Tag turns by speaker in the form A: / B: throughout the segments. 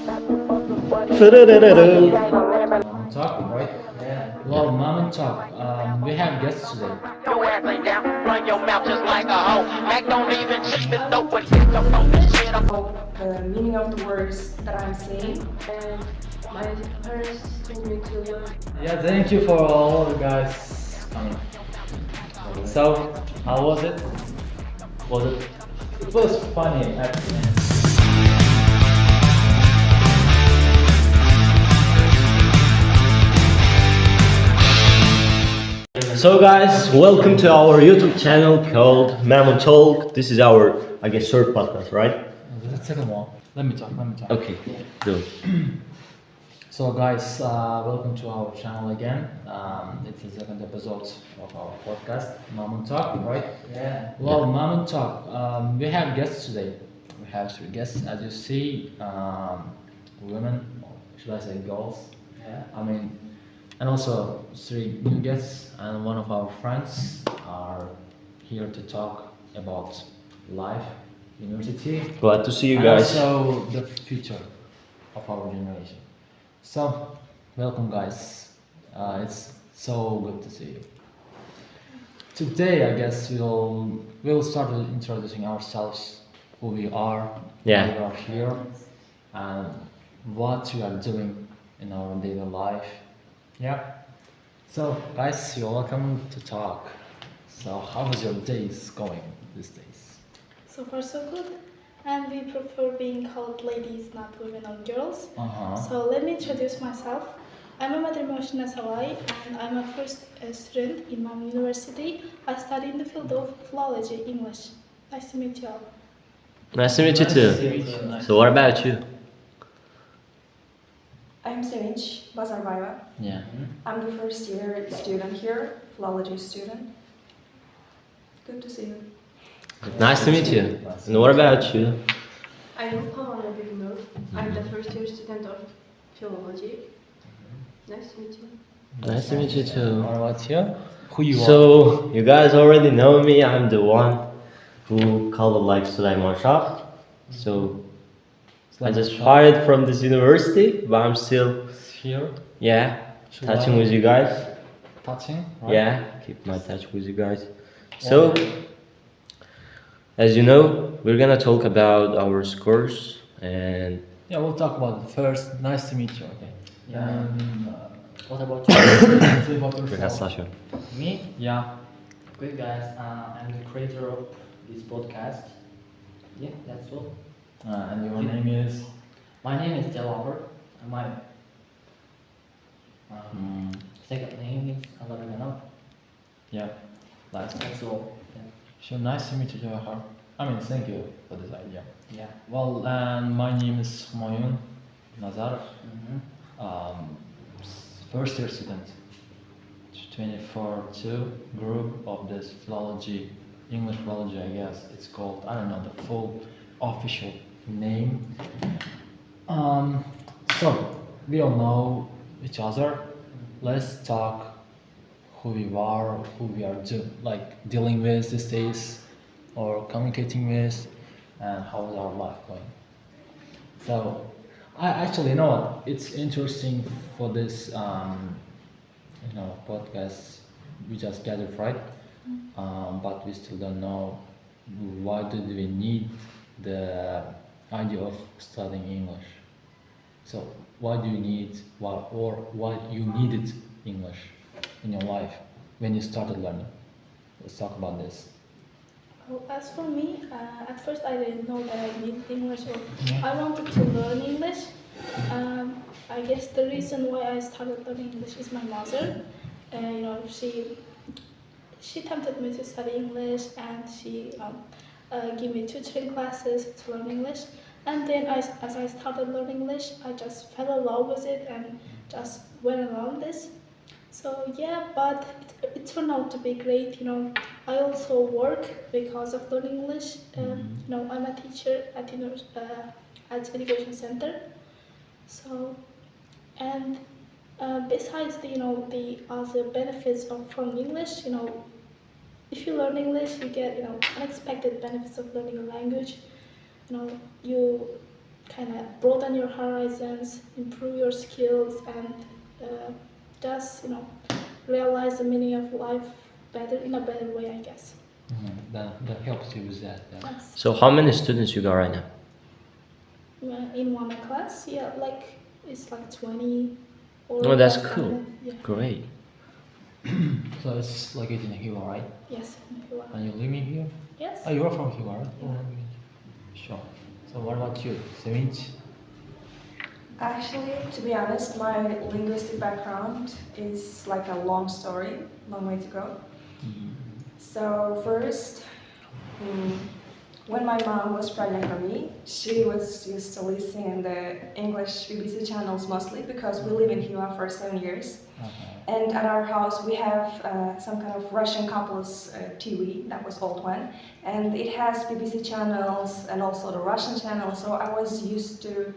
A: Talk, right? Well, Mamun talk. We have guests today.
B: Your ass lay down, run your mouth just like a hoe. Mac don't even cheat the
C: I
B: dope,
C: want
B: but
C: to
B: get the
C: learn
B: phone
C: English.
B: shit up.
C: The meaning of the words that I'm saying. And my parents told me to learn.
A: Yeah, thank you for all the guys coming. So, how was it? Was it? It was funny at the end.
D: So guys, welcome to our YouTube channel called Mamun Talk. This is our, I guess, short podcast, right?
A: The second one. Let me talk.
D: Okay, do it.
A: So, guys, welcome to our channel again. It's the second episode of our podcast, Mamun Talk, right?
E: Yeah.
A: Well, Mamun Talk. We have guests today. We have three guests, as you see, women, or should I say girls?
E: Yeah.
A: I mean, and also three new guests and one of our friends are here to talk about life, university,
D: Glad to see you
A: and
D: guys.
A: also the future of our generation. So, welcome, guys. It's so good to see you. Today, I guess we'll start with introducing ourselves, who we are,
D: Yeah.
A: why we are here, and what we are doing in our daily life. Yeah. So, guys, you're welcome to talk. So, how is your days going these days?
F: So far, so good. And we prefer being called ladies, not women or girls.
A: Uh-huh.
F: So let me introduce myself. I'm Ahmed Moshna Sawai, and I'm a first student in Mamun University. I study in the field of philology, English. Nice to meet you all.
D: Nice to meet you too.
A: Nice.
D: So what about you?
C: I'm Sevinç Bazarbayeva.
A: Yeah.
C: I'm the first year student here, philology student. Good to see you.
D: Nice to meet you. And what about you?
G: I'm Pamela Bignur. I'm the first year student of philology. Nice to meet you.
D: Nice to meet you too.
A: What about you? Who you are?
D: So you guys already know me. I'm the one who called it like Sulaiman Shah. So I just fired from this university, but I'm still,
A: Here.
D: yeah, touching with you guys.
A: Touching. Right?
D: Yeah, keep my touch with you guys. So, as you know, we're gonna talk about our scores and
A: Yeah, we'll talk about it first. Nice to meet you. Okay.
E: Yeah.
A: What about you? Say about yourself.
D: Rekaslaşıyor.
E: Me?
A: Yeah.
E: Good guys. I'm the creator of this podcast. Yeah, that's all.
A: And your name is?
E: My name is Delaware. And my
A: Mm,
E: second name is Alagamano.
A: yeah. Nice.
E: That's all. Yeah.
A: So nice to meet you, Jawahar. I mean, thank you for this idea.
E: Yeah.
A: Well, and my name is Mamun Nazar.
E: Mm-hmm.
A: First year student. 24-2 group of this philology, English philology, I guess it's called. I don't know the full official name. So we all know each other. Let's talk who we are, who we are dealing with these days, or communicating with, and how is our life going. So, I actually, you know what? It's interesting for this, podcast we just gathered, right? But we still don't know why do we need the idea of studying English. So, why do you need, why you needed English in your life when you started learning? Let's talk about this.
F: Well, as for me, at first I didn't know that I needed English or
A: Yeah.
F: I wanted to learn English. I guess the reason why I started learning English is my mother. She tempted me to study English and she gave me tutoring classes to learn English. And then as I started learning English, I just fell in love with it and just went around this. So yeah, but it turned out to be great. I also work because of learning English. I'm a teacher at education center. So, and besides the other benefits from English, if you learn English, you get unexpected benefits of learning a language. You kind of broaden your horizons, improve your skills, and just realize the meaning of life better in a better way, I guess.
A: That helps you with that. Yeah.
F: Yes.
D: So how many students you got right now?
F: In one class, yeah, like it's like 20. Or
D: Oh, that's
F: less than
D: cool.
F: that, yeah.
D: Great.
A: So it's located in Hiwa, right?
F: Yes. You are.
A: And you're living here?
F: Yes.
A: Oh, you are from Hiwa, right? Oh, sure. So what about you, Sevinch?
C: Actually, to be honest, my linguistic background is like a long story, long way to go. So first, when my mom was pregnant for me, she was used to listen in the English BBC channels mostly because we live in Hiva for 7 years. And at our house we have some kind of Russian couples TV, that was old one, and it has BBC channels and also the Russian channel, so I was used to,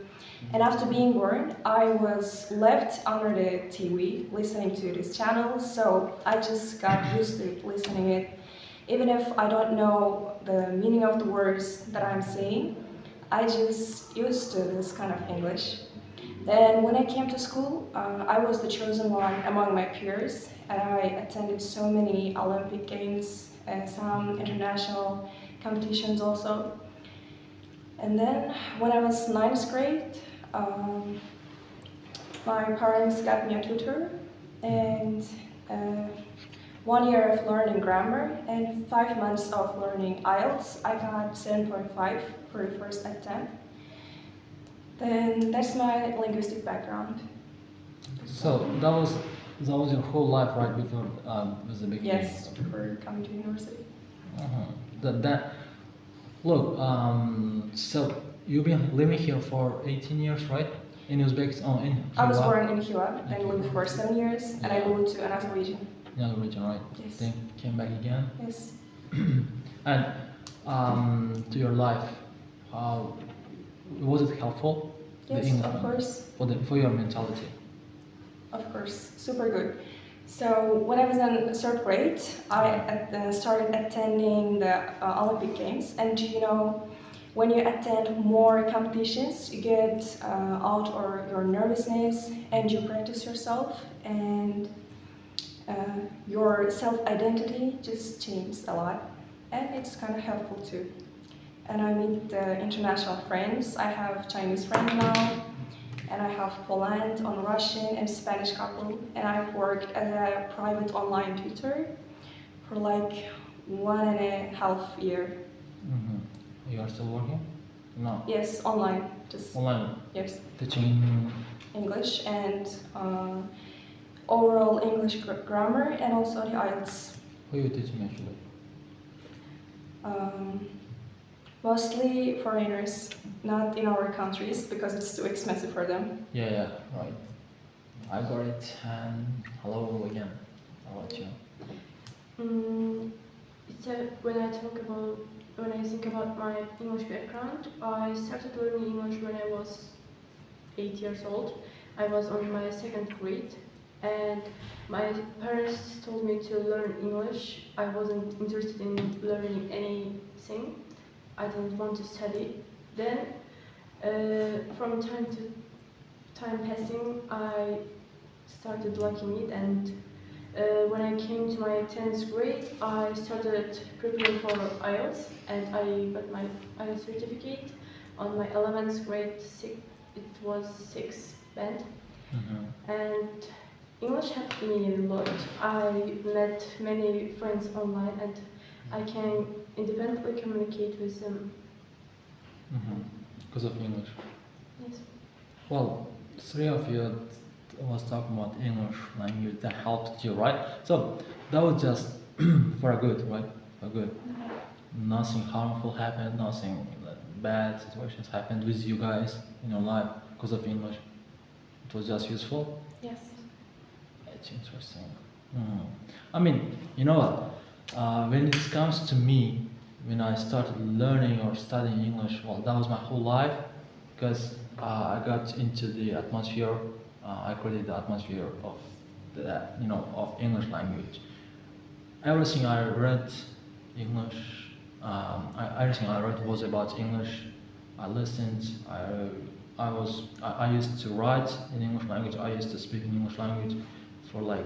C: and after being born I was left under the TV listening to these channels, so I just got used to listening it. Even if I don't know the meaning of the words that I'm saying, I just used to this kind of English. Then when I came to school, I was the chosen one among my peers, and I attended so many Olympic Games and some international competitions also. And then when I was 9th grade, my parents got me a tutor, and 1 year of learning grammar and 5 months of learning IELTS. I got 7.5 for the first attempt. Then that's my linguistic background.
A: So that was your whole life, right? Before was the beginning.
C: Yes, before coming to university.
A: Look. So you've been living here for 18 years, right? In Uzbekistan. In
C: I was
A: Hiva?
C: born in Hiva and lived for 7 years, and I moved to another region.
A: Another region, right?
C: Yes.
A: Then came back again.
C: Yes.
A: And to your life, how was it helpful?
C: Yes,
A: English
C: of course.
A: For your mentality.
C: Of course, super good. So when I was in 3rd grade, I started attending the Olympic Games, and when you attend more competitions, you get out or your nervousness, and you practice yourself, and your self-identity just changes a lot, and it's kind of helpful too. And I meet international friends. I have Chinese friends now, and I have Poland on Russian and Spanish couple, and I've worked as a private online tutor for like 1.5 years.
A: You are still working? No.
C: Yes, online, just
A: Online
C: yes,
A: teaching.
C: English and overall English grammar, and also the IELTS.
A: Who you teaching actually?
C: Mostly foreigners, not in our countries because it's too expensive for them.
A: Yeah, right. I got it. And hello again. How about you?
G: So when I think about my English background, I started learning English when I was 8 years old. I was on my 2nd grade, and my parents told me to learn English. I wasn't interested in learning anything. I didn't want to study. Then, from time to time passing, I started liking it, and when I came to my 10th grade, I started preparing for IELTS, and I got my IELTS certificate. On my 11th grade, it was 6th band, and English helped me a lot. I met many friends online, and I can independently communicate with them.
A: Because of English.
G: Yes.
A: Well, 3 of you was talking about English language that helped you, right? So that was just for a good, right? For good. Nothing harmful happened, nothing bad situations happened with you guys in your life because of English. It was just useful.
F: Yes.
A: It's interesting. I mean, you know what? When it comes to me, when I started learning or studying English, well, that was my whole life because I got into the atmosphere. I created the atmosphere of of English language. Everything I read English, everything I read was about English. I listened, I I used to write in English language. I used to speak in English language for like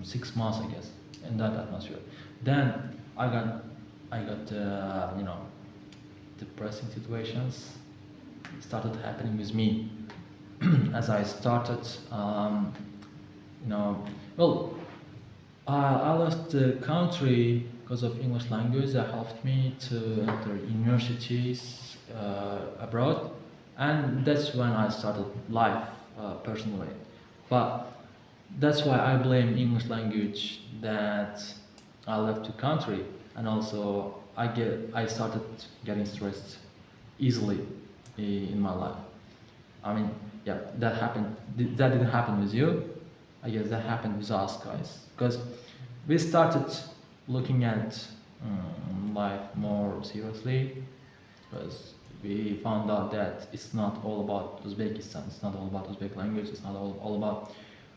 A: 6 months, I guess, in that atmosphere. Then I got you know, depressing situations started happening with me as I started, you know, well, I left the country because of English language. That helped me to enter universities abroad, and that's when I started life personally. But that's why I blame English language that I left the country, and also I started getting stressed easily in my life. I mean, yeah, that happened. That didn't happen with you. I guess that happened with us guys, because we started looking at life more seriously, because we found out that it's not all about Uzbekistan, it's not all about Uzbek language, it's not all about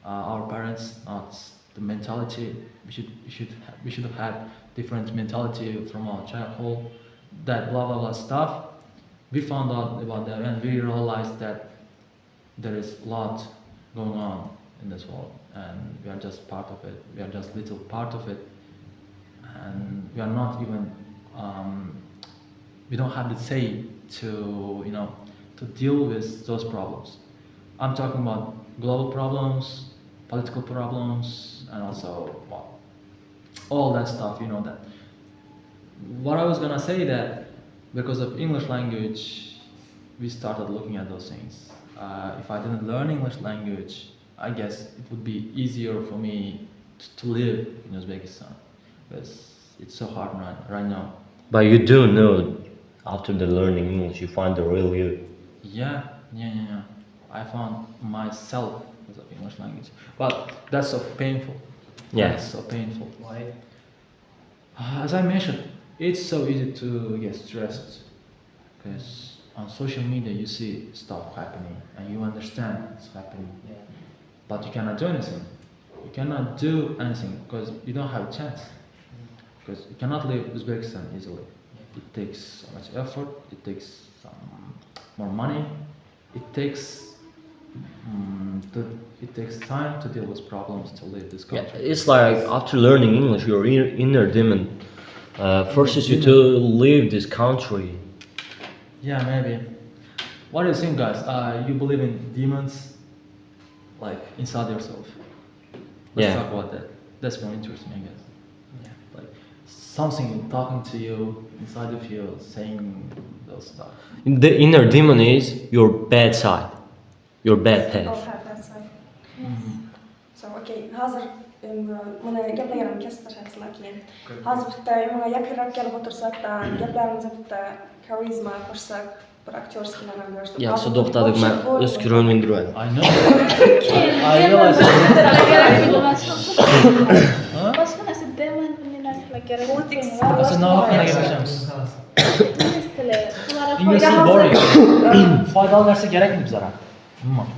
A: our parents, not the mentality. We should have had different mentality from our childhood, that blah blah blah stuff. We found out about that, and we realized that there is a lot going on in this world, and we are just part of it. We are just little part of it, and we are not even. We don't have the say to, you know, to deal with those problems. I'm talking about global problems, political problems, and also, well, all that stuff. You know that. What I was gonna say that because of English language, we started looking at those things. If I didn't learn English language, I guess it would be easier for me to live in Uzbekistan, because it's so hard right now.
D: But you do know, after the learning English, you find the real you.
A: Yeah. I found myself because of English language, but that's so painful.
D: Yeah.
A: That's so painful.
E: Why?
A: As I mentioned, it's so easy to get stressed, because on social media you see stuff happening and you understand it's happening,
E: Yeah.
A: but you cannot do anything. You cannot do anything because you don't have a chance. Because you cannot leave Uzbekistan easily. It takes so much effort. It takes some more money. It takes it takes time to deal with problems to leave this
D: Yeah,
A: country.
D: it's like after learning English, your inner demon forces you to leave this country.
A: Yeah, maybe. What do you think, guys? You believe in demons, like inside yourself? Let's
D: Yeah.
A: talk about that. That's very interesting, I guess.
E: Yeah.
A: Like something talking to you inside of you, saying those stuff.
D: The inner demon is your bad side, your bad
C: All
D: path.
C: have that side. So okay, hazır buni gaplarimni kesib tashlashimdan keyin. Hozir bitta unga yaqinroq kelib o'tirsak da, gaplarimizga bitta karizma qo'shsak, bir aktyorskilarni ham ko'rsak.
D: Yaxshi to'xtadik, men o'z fikrimni bildirdim.
A: I know. I realize.
F: Boshqa narsa demon bunday narsalar kerak
C: Politics.
A: Asa nima gaplashamiz?
F: Ingliz tili. Ular
A: English is boring. Foydali narsa kerakmi bizlarga? Umuman.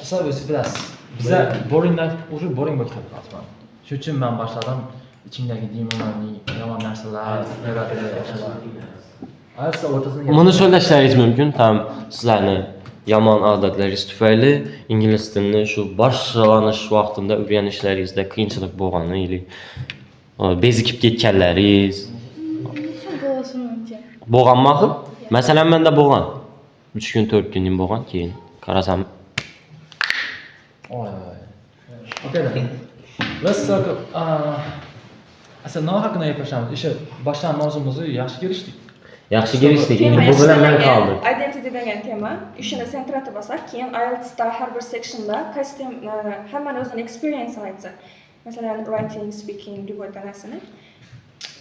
A: Asa o'zingiz bilasiz. Bizlar boring life, уже boring bo'lib ketdi aslan. Shuning uchun men boshladim ichingdagi demonlarning yomon narsalar, negativ narsalar. Asa o'rtasini
D: Buni so'zlashlaringiz mumkin, tam sizlarni yomon odatlaringiz tufayli ingliz tilini shu boshlanish vaqtida o'rganishlaringizda qiyinchilik bo'lgani, yoki bezikib ketganlaringiz
F: Shu bo'lishi mumkin.
D: bo'lganmi axir? Masalan, menda bo'lgan. 3 kun, 4 kundan bo'lgan, keyin qarasam
A: Oy. Okay then. Let's talk. Asa nima haqida gaplashamiz? O'sha boshdan mavzumuzni yaxshi kelishdik.
D: yaxshi kelishdik. Endi bu bilan men qoldim.
C: Identity degan tema. Ishini centratib olsak, keyin IELTSda har bir sectionda qaysi hammani o'zining experience aytsa. Masalan, writing, speaking, deb o'tgan narsani.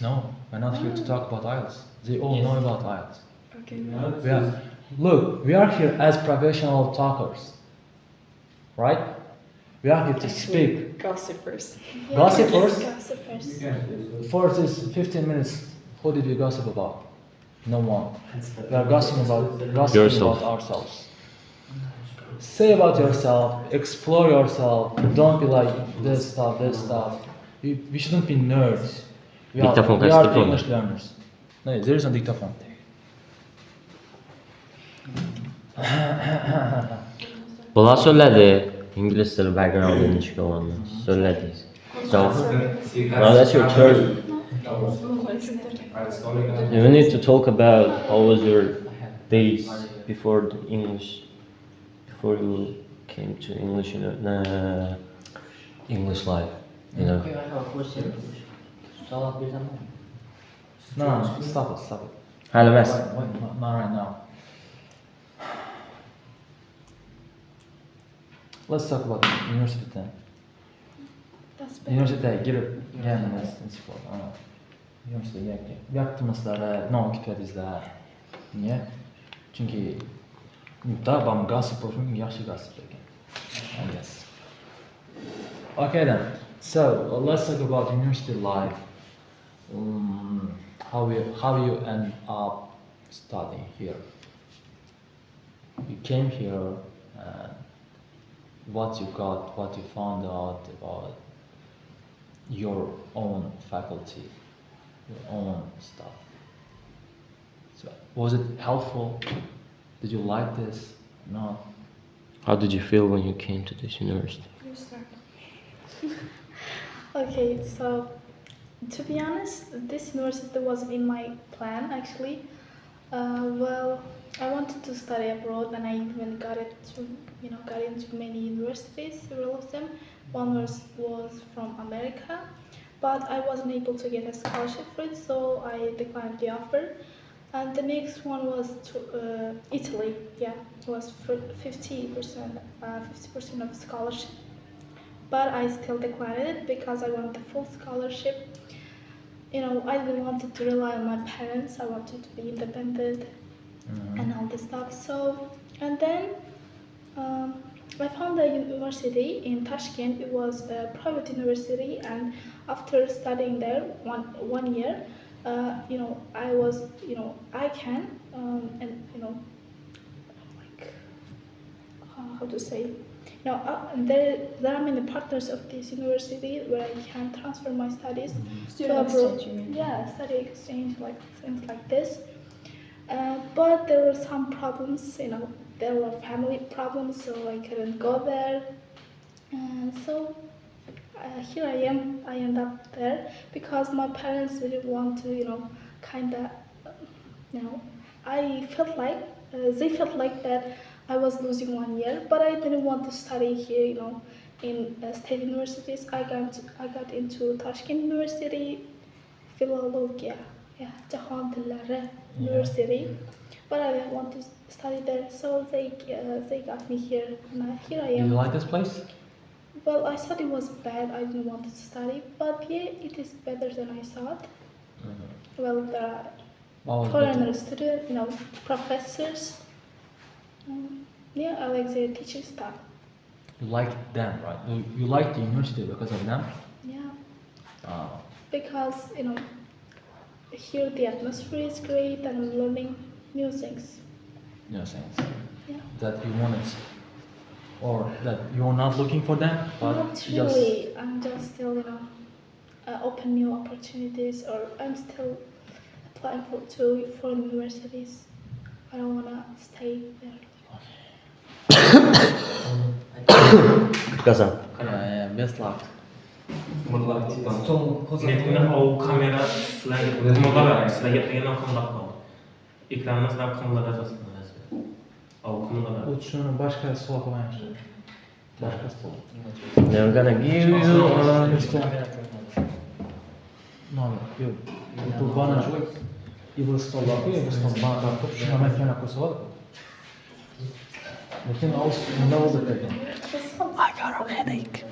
A: No, we're not here to talk about IELTS. They all know about IELTS.
C: Okay.
A: Look, we are here as professional talkers, right? We are here to speak.
C: Gossipers.
A: Gossipers?
F: Gossipers.
A: For this 15 minutes, who did we gossip about? No one. We are gossiping about
D: Yourself.
A: ourselves. Say about yourself, explore yourself. Don't be like this stuff. We shouldn't be nerds. We are
D: Dictaphone, guys, dictaphone.
A: English learners. No, there is no dictaphone.
D: Bula söyledi. İngiliz dili background'un ilişki olanlar. Söyledi. Cevap. Now that's your turn. You need to talk about how was your days before the English, before you came to English, English life, you know.
E: Okay, I have a question. Soal bir zaman.
A: No, stop it, stop it.
D: Hələ bəs.
A: Wait, not right now. Let's talk about university then.
F: That's better.
A: Üniversiteye girip gelmez. Üniversiteye yaptığımızları ne vakit edizler. Niye? Çünkü da bam gossip olsun, yaxşı gossip ekan. I guess. Okay then. So let's talk about university life. How you end up studying here? You came here and what you got, what you found out about your own faculty, your own stuff. So was it helpful? Did you like this? No.
D: How did you feel when you came to this university?
F: You start. Okay, so to be honest, this university wasn't in my plan actually. Well, I wanted to study abroad, and I even got into many universities, several of them. One was from America, but I wasn't able to get a scholarship for it, so I declined the offer. And the next one was to Italy. Yeah, it was for 50% of scholarship. But I still declined it because I wanted the full scholarship. You know, I didn't want to rely on my parents. I wanted to be independent and all this stuff. So, and then I found a university in Tashkent. It was a private university, and after studying there one year, I was, I can, and like, how to say, there are many partners of this university where I can transfer my studies to abroad.
C: Exchange, you mean?
F: Yeah, study exchange, like things like this. But there were some problems, there were family problems, so I couldn't go there. And so here I am. I end up there because my parents didn't want to, I felt like they felt like that I was losing 1 year, but I didn't want to study here, in state universities. I got into Tashkent University, Philology, Jahan Dilare University, but I didn't want to study there, so they got me here, and here I
A: Do
F: am.
A: you like this place?
F: Well, I thought it was bad. I didn't want to study, but yeah, it is better than I thought. Well, there are
A: What was better?
F: foreigner students, professors. Yeah, I like their teaching style.
A: You like them, right? You like the university because of them?
F: Yeah, because here the atmosphere is great and I'm learning new things.
A: No sense.
F: Yeah.
A: That you wanted, or that you're not looking for them, but
F: Not
A: just
F: really. I'm just still, open new opportunities, or I'm still applying for foreign universities. I don't wanna stay there.
D: Kazan.
A: yeah, best luck.
H: Netine o kamera sizlarga kumulalar, sizlarga tegana kumlaqqa. Ekranni sizlar kumulalar asasında. O kumulalar.
A: Uçuşunu başka soğuk olmaymış. Başka soğuk.
D: They're gonna give you
A: No, yok. Bu bana İbu stolla yapıyor, İbu stolla bana bakıp şuna mekana koysa Lekin ne oldu peki?
F: I got a headache.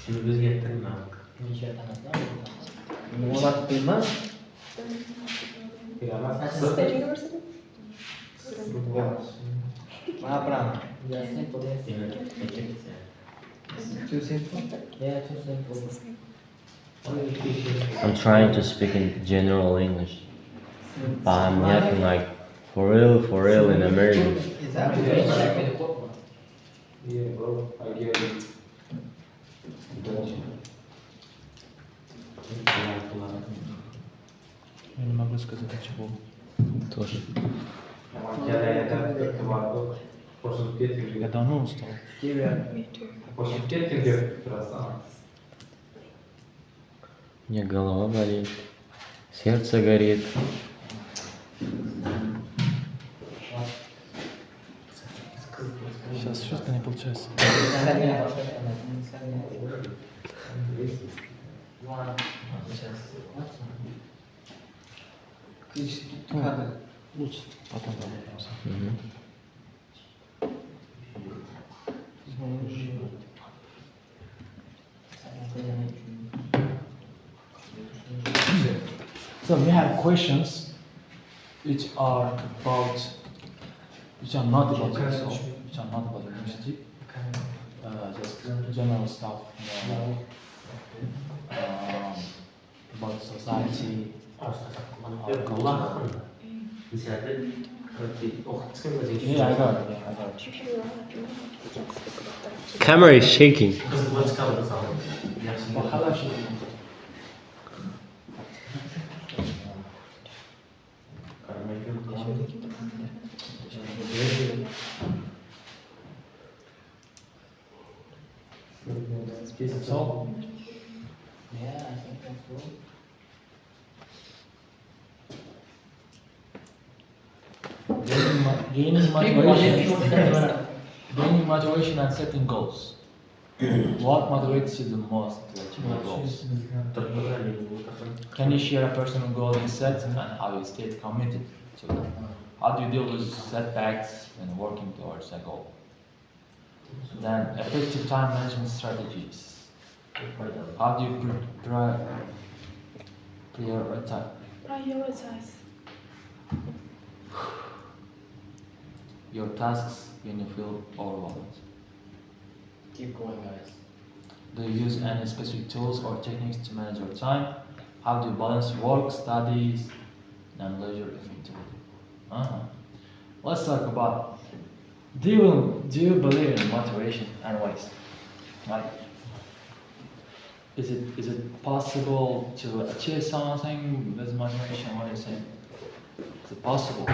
H: Şimdi o'zgartirma.
E: Murat bilmez.
C: State University?
E: Apa? Yeah, simple. Too simple. Yeah, too simple.
D: I'm trying to speak in general English, but I'm yapping like for real in American.
E: Is that
I: Yeah, bro, I get it.
A: Benim высказать чего.
D: Тоже.
A: Я давно устал.
I: Qo'shib ketgin deb turasan.
D: У меня голова болит, сердце горит.
A: Сейчас четко не получается. Лучше потом разберемся.
D: Мгм.
A: So we have questions which are about, which are not about yourself, which are not about university. Just general stuff, you know, about society, our culture. Yeah, I got it. Yeah, I got it.
D: Camera is shaking.
A: Well, how should we? So,
E: Yeah, I think that's cool.
A: gaining motivation, gaining motivation and setting goals. What motivates you the most to achieve your goals? Can you share a personal goal you set and how you stayed committed to it? How do you deal with setbacks when working towards a goal? Then effective time management strategies. How do you prioritize?
F: Prioritize.
A: Your tasks when you feel overwhelmed?
E: Keep going, guys.
A: Do you use any specific tools or techniques to manage your time? How do you balance work, studies, and leisure effectively? Let's talk about, do you believe in motivation and ways? Like, is it possible to achieve something with motivation? What do you say? Is it possible?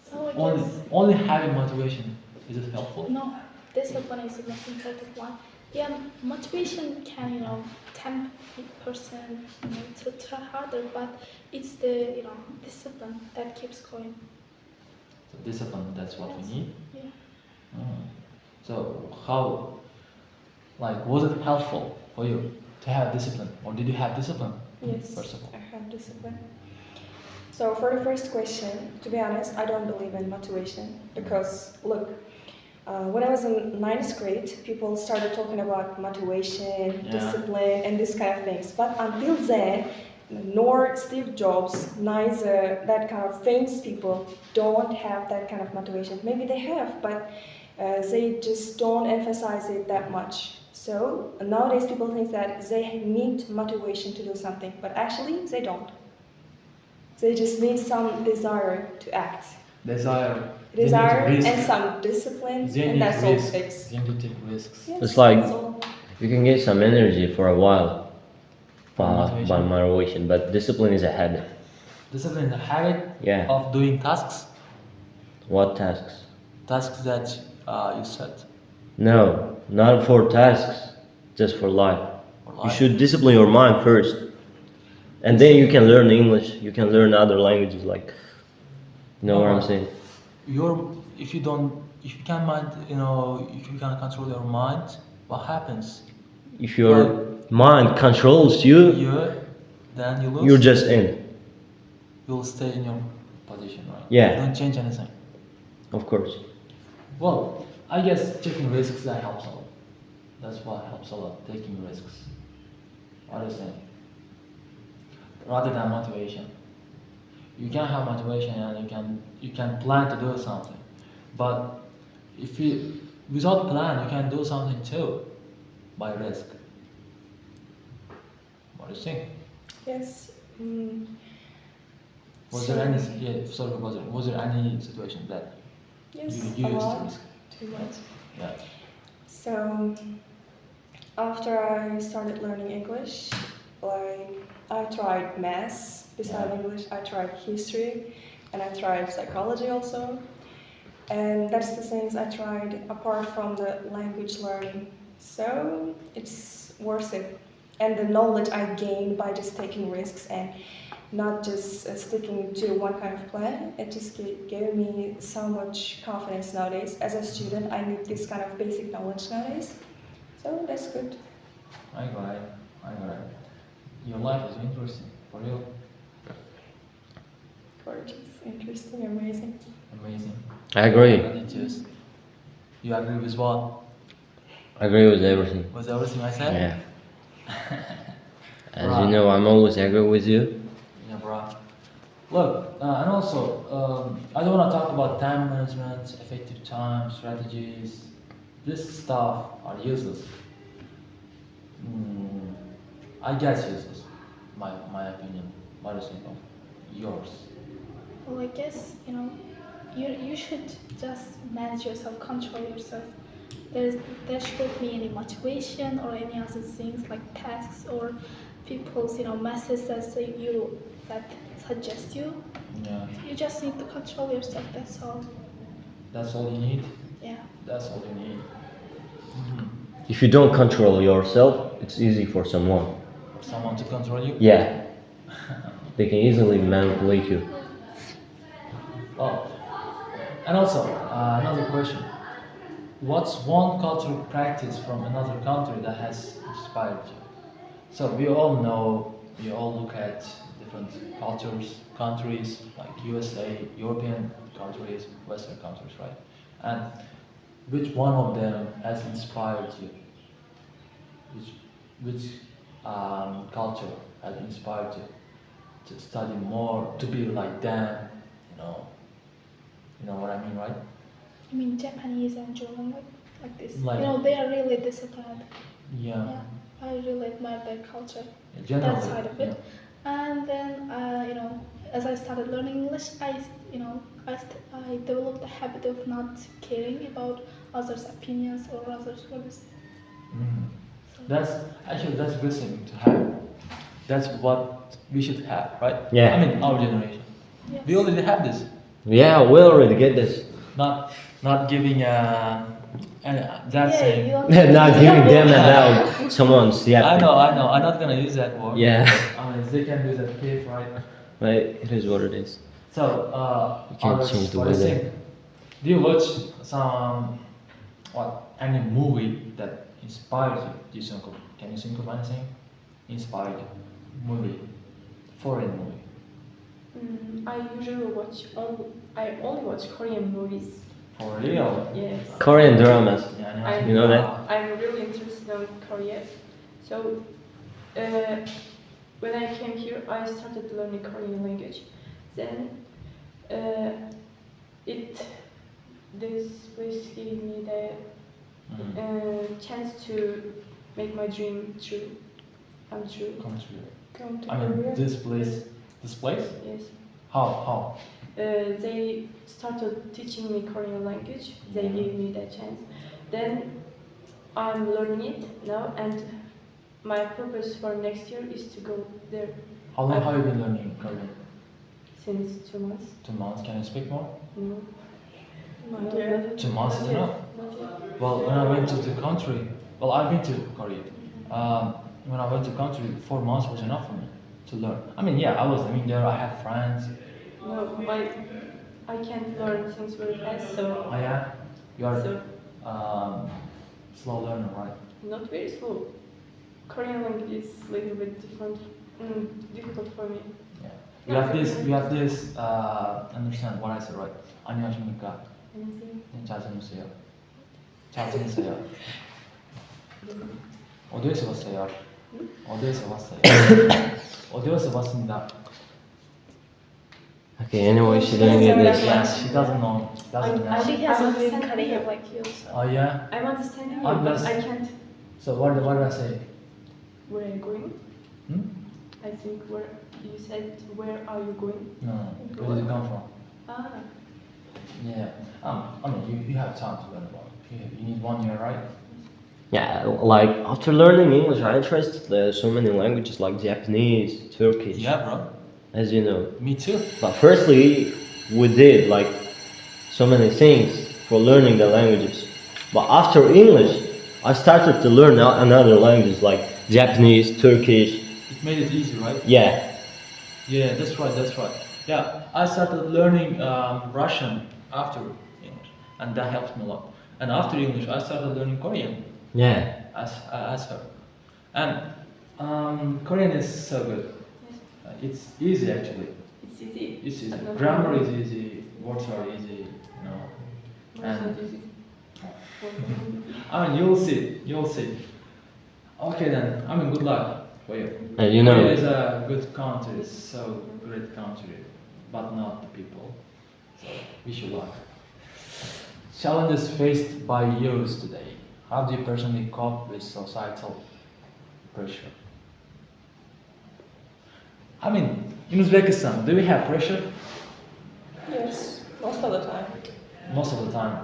F: So I guess
A: Only having motivation, is it helpful?
F: no, discipline is the most important one. Yeah, motivation can, tempt a person, to try harder, but it's the, discipline that keeps going.
A: So discipline, that's what we need.
F: Yeah.
A: So how, was it helpful for you to have discipline, or did you have discipline?
C: Yes,
A: First of all.
C: I have discipline. So for the first question, to be honest, I don't believe in motivation because look, when I was in ninth grade, people started talking about motivation,
A: Yeah.
C: discipline, and this kind of things. But until then, nor Steve Jobs, neither that kind of famous people don't have that kind of motivation. Maybe they have, but they just don't emphasize it that much. So nowadays people think that they need motivation to do something, but actually they don't. They just need some desire to act.
A: Desire.
C: Desire
A: They need
C: and
A: risk.
C: some discipline,
A: They
C: and
A: need
C: that's all it
A: risk.
C: takes.
A: They need to take risks.
C: Yes,
D: It's like-
C: that's all.
D: You can get some energy for a while by
A: Motivation.
D: motivation, but discipline is a habit.
A: Discipline is a habit
D: Yeah.
A: of doing tasks,
D: What tasks?
A: tasks that you set.
D: No, not for tasks, just for life.
A: for
D: You
A: life.
D: should discipline your mind first. And then you can learn English, you can learn other languages like, you know what I'm saying?
A: If you can't mind, if you can't control your mind, what happens?
D: If your mind controls you,
A: Then you lose.
D: you're just in,
A: You'll stay in your position, right?
D: Yeah.
A: Don't change anything.
D: of course.
A: Well, I guess taking risks, that helps a lot. That's what helps a lot, taking risks. What do you think? Rather than motivation. You can have motivation and you can plan to do something. But without plan, you can do something too, by risk. What do you think?
C: Yes.
A: Was there any situation that
C: Yes,
A: you
C: a
A: used to
C: lot.
A: risk?
C: Too much.
A: Yeah.
C: So after I started learning English, like I tried maths beside
A: Yeah.
C: English. I tried history, and I tried psychology also. And that's the things I tried apart from the language learning. So it's worth it. And the knowledge I gained by just taking risks and not just sticking to one kind of plan, it just gave me so much confidence nowadays. As a student, I need this kind of basic knowledge nowadays. So that's good.
A: I got it. I got it. Your life is interesting, for real.
C: Gorgeous, interesting, amazing.
A: Amazing.
D: I agree.
A: Just, you agree with what?
D: I agree with everything.
A: Was everything I said?
D: Yeah. As
A: Right.
D: you know, I'm always agree with you.
A: Yeah, bro. Look, and also, I don't want to talk about time management, effective time, strategies. This stuff are useless. I guess useless. My opinion. What do you think of yours?
F: Well, I guess, you should just manage yourself, control yourself. There shouldn't be any motivation or any other things like tasks or people's, messages that suggest you.
A: Yeah.
F: You just need to control yourself, that's all.
A: That's all you need.
F: Yeah.
A: That's all you need.
D: If you don't control yourself, it's easy for someone.
A: Someone to control you.
D: Yeah. They can easily manipulate you.
A: Well, and also another question: what's one cultural practice from another country that has inspired you? So we all know, we all look at different cultures, countries like USA, European countries, Western countries, right? And which one of them has inspired you? Which culture has inspired you to study more, to be like them? You know what I mean, right?
F: I mean, Japanese and German, like this.
A: Like-
F: They are really disciplined.
A: Yeah.
F: Yeah, I really admire their culture,
A: Generally,
F: that side of it. And then, as I started learning English, I developed the habit of not caring about others' opinions or others' words.
A: That's a good thing to have. That's what we should have, right?
D: Yeah.
A: I mean, our generation.
F: Yes.
A: We already have this.
D: Yeah, we already get this.
A: Not giving that
F: Yeah,
A: saying.
F: you don't-
D: Not giving them about someone's
A: I know. I'm not gonna use that word.
D: Yeah.
A: I mean, they can use that case, right?
D: But it is what it is.
A: So,
D: You can't
A: others,
D: change the
A: what do you
D: weather.
A: think? Do you watch any movie that inspires you? Can you think of anything inspired you? Movie, foreign movie.
G: I usually I only watch Korean movies.
A: For real?
G: Yes.
D: Korean dramas.
A: Yeah,
D: You know that?
G: I'm really interested in Korea. So when I came here, I started learning Korean language. Then this place gave me the chance to make my dream come true.
A: Country.
C: Come to
A: I mean,
C: Korea.
A: this place.
G: Yes.
A: How?
G: They started teaching me Korean language. They gave me that chance. Then I'm learning it now, and my purpose for next year is to go there
A: How long have you been learning Korean?
G: since 2 months.
A: 2 months. Can you speak more?
G: No.
C: Not yet.
A: 2 months is
G: Not yet.
A: enough.
G: Not yet.
A: Well, when I went to the country, well, I've been to Korea. When I went to country, 4 months was enough for me to learn. I mean, yeah, I was living there. I had friends.
G: No, I can't learn things very fast, so
A: Oh yeah, you are
G: so
A: slow learner, right?
G: not very slow. Korean language is a little bit difficult for me.
A: Yeah. You have this. Understand what I said, right? 안녕하십니까? 잘 지내세요. 잘 지내세요. 어디에서 왔어요? 어디에서 왔어요? 어디에서 왔습니다.
D: Okay, anyway, she didn't get this.
A: Yeah, she doesn't know. Doesn't know.
F: She hasn't been Korean like you, so.
A: Oh yeah.
G: I'm understanding you,
A: I'm
G: but
A: just-
G: I can't.
A: So what did I say?
G: Where are you going?
A: Hmm?
G: I think where you said where are you going?
A: No. Where did it come from?
G: Ah,
A: Yeah. I mean, you have time to learn about it. You need 1 year, right?
D: Yeah, like after learning English, I'm interested in so many languages like Japanese, Turkish,
A: Yeah, bro.
D: as you know.
A: Me too.
D: But firstly, we did like so many things for learning the languages. But after English, I started to learn another language like Japanese, Turkish.
A: It made it easy, right?
D: Yeah,
A: Yeah, that's right, that's right. Yeah, I started learning Russian after English, and that helped me a lot. And after English, I started learning Korean
D: yeah.
A: as her. And Korean is so good. It's easy actually.
G: It's easy.
A: It's easy.
G: But not
A: Grammar
G: really.
A: is easy. Words are easy. You know.
G: It's
A: And
G: not easy.
A: I mean, you'll see. You'll see. Okay then. I mean, good luck for you.
D: And you know,
A: Korea is a good country. It's so great country, but not the people. So wish you luck. Challenges faced by youth today. How do you personally cope with societal pressure? I mean, in Uzbekistan, do we have pressure?
C: Yes, most of the time.
A: Most of the time.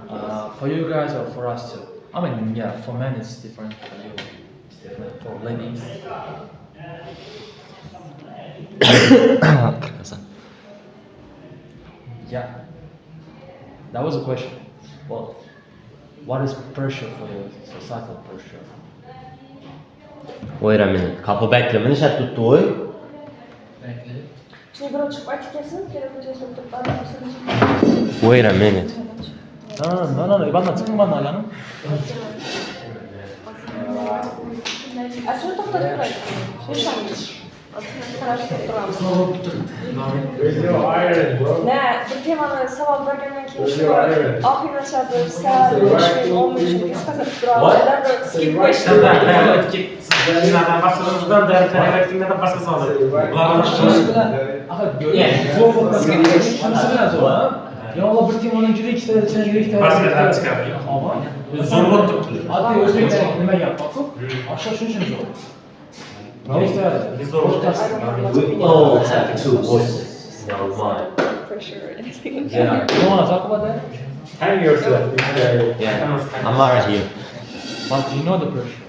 A: For you guys or for us too? I mean, yeah, for men it's different. For you, it's different. For ladies. Yeah. That was a question. Well, what is pressure for you? Societal pressure.
D: wait a minute. Kapı beklemeni şart tuttu oy.
C: Şimdi bro çıkıp açıkçası, telefonu sokup bana
D: Wait a minute.
A: No. 이반나 찍으면 나가는?
C: А что там так происходит? Слушай, хорошо, правда. Ne, bir temalı sabah bergenden kim ahir aşağıdır, saat 5.000, 10.000, biz kazanıp duralım. Neden böyle skip question?
H: Sizlerden başladığımızdan değerli televektinde başka sağlık.
A: Ya Allah bir temanın cüre iki tane sen cüre iki tane.
H: Başkadan çıkartıyor.
A: Ama
H: Zorba tuttu.
A: hatta Özbekler nime yapmak yok. Aşağı şunun için zor.
H: Biz zor olduk.
D: We all have two voices in our mind.
C: Pressure or anything.
A: Yeah. You wanna talk about that?
I: Hang yourself.
D: Yeah, I'm right here.
A: But you know the pressure.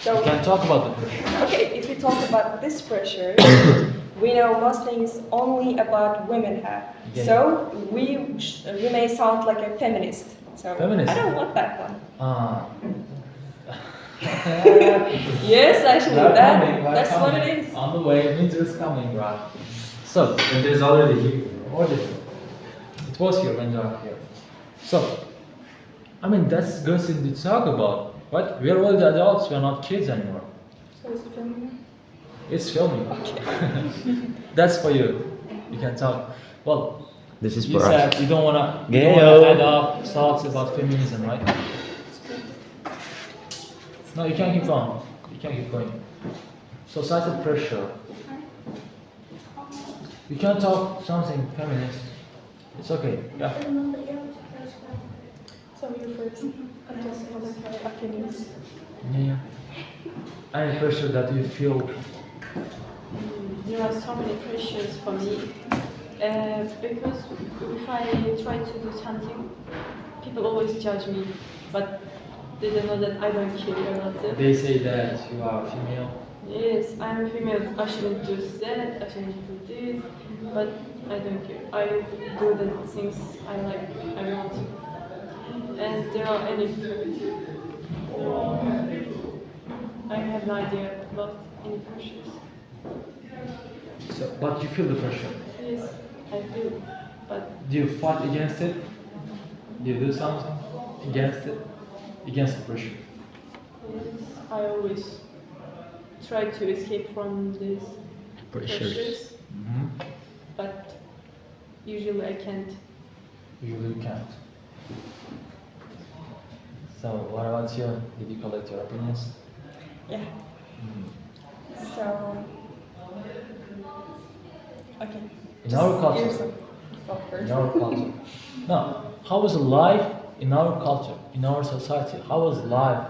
C: So,
A: You can talk about the pressure.
C: okay, if we talk about this pressure, we know most things only about women have.
A: Yeah.
C: So we may sound like a feminist. So
A: Feminist?
C: I don't want that one.
A: Ah.
C: Yes, actually,
A: They're
C: that's what
A: coming.
C: it is.
A: On the way, winter's coming, right? So,
I: And there's already here.
A: it was here when you were here. So, I mean, that's good thing to talk about, right? We are all the adults, we are not kids anymore.
C: So it's feminist.
A: It's filming. That's for you. You can talk. Well,
D: This is
A: you
D: for us.
A: said you don't wanna
D: Gayo.
A: add up thoughts about feminism, right? No, you can't keep going. You can't keep going. Societal pressure. You can talk something feminist. It's okay. Yeah.
F: So you first. I just want to hear opinions.
A: Yeah. Any pressure that you feel?
G: There are so many pressures for me because if I try to do something, people always judge me, but they don't know that I don't care about it.
A: They say that you are female.
G: Yes, I'm a female. I shouldn't do that. I shouldn't do this, but I don't care. I do the things I like. I want, and there are any. I have no idea about any pressures.
A: So, but you feel the pressure.
G: Yes, I feel, but
A: Do you fight against it? Do you do something against it? Against the pressure?
G: yes, I always try to escape from these pressures,
A: Mm-hmm.
G: but usually I can't.
A: Usually you can't. So, what about you? Did you collect your opinions?
C: Yeah. So okay.
A: In our
C: Here's
A: culture.
C: some thought first.
A: In our culture. Now, how is life in our culture, in our society? How is life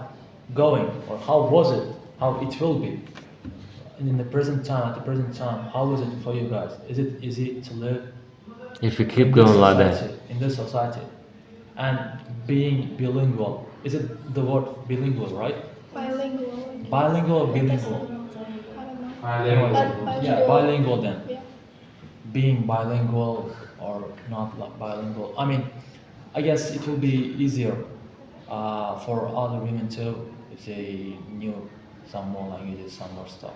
A: going, or how was it? How it will be? And in the present time, at the present time, how is it for you guys? Is it easy to live
D: If you keep
A: in
D: going
A: this
D: like that.
A: society, in this society, and being bilingual? Is it the word bilingual, right? Bilingual or
F: What does
A: bilingual?
F: it mean? I don't know.
I: Bilingual.
A: Yeah, bilingual then.
F: Yeah.
A: Being bilingual or not like bilingual. I mean, I guess it will be easier for other women too if they knew some more languages, some more stuff.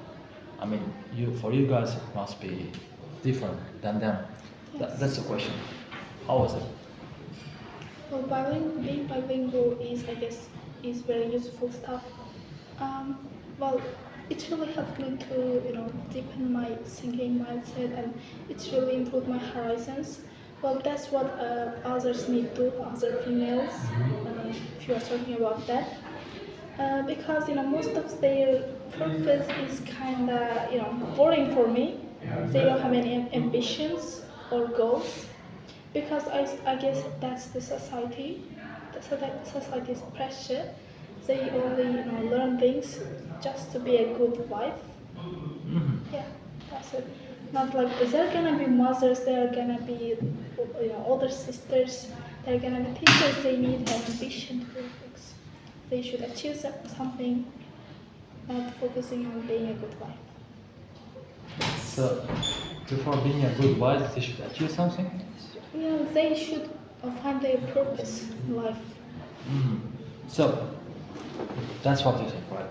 A: I mean, for you guys it must be different than them. That's the question. How was it?
F: Well, being bilingual is, I guess, is very useful stuff. Well, it really helped me to, deepen my thinking mindset, and it's really improved my horizons. Well, that's what others need to, other females, if you are talking about that. Because most of their purpose is kind of boring for me. They don't have any ambitions or goals, because I guess that's the society, society's pressure. They only learn things just to be a good wife. Yeah, that's it. Not like they're gonna be mothers, they're gonna be older sisters, they're gonna be teachers. They need an ambition to do things. They should achieve something, not focusing on being a good wife.
A: So, before being a good wife, they should achieve something?
F: They should find their purpose in life.
A: So, that's what you think, right?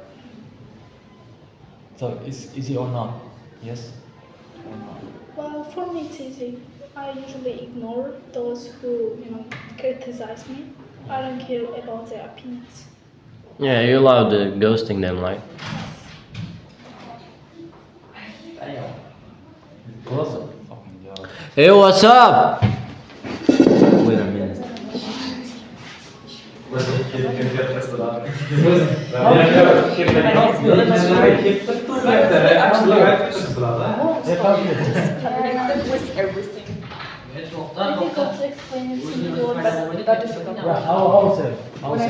A: So, is easy or not? Yes or no?
F: Well, for me it's easy. I usually ignore those who, criticize me. I don't care about their opinions.
D: Yeah, you allow the ghosting them, like.
A: Close the fucking door.
D: Hey, what's up? Wait a minute.
C: With everything.
F: Difficult to explain it simply, but
C: That is difficult.
A: I'll say. I'll say.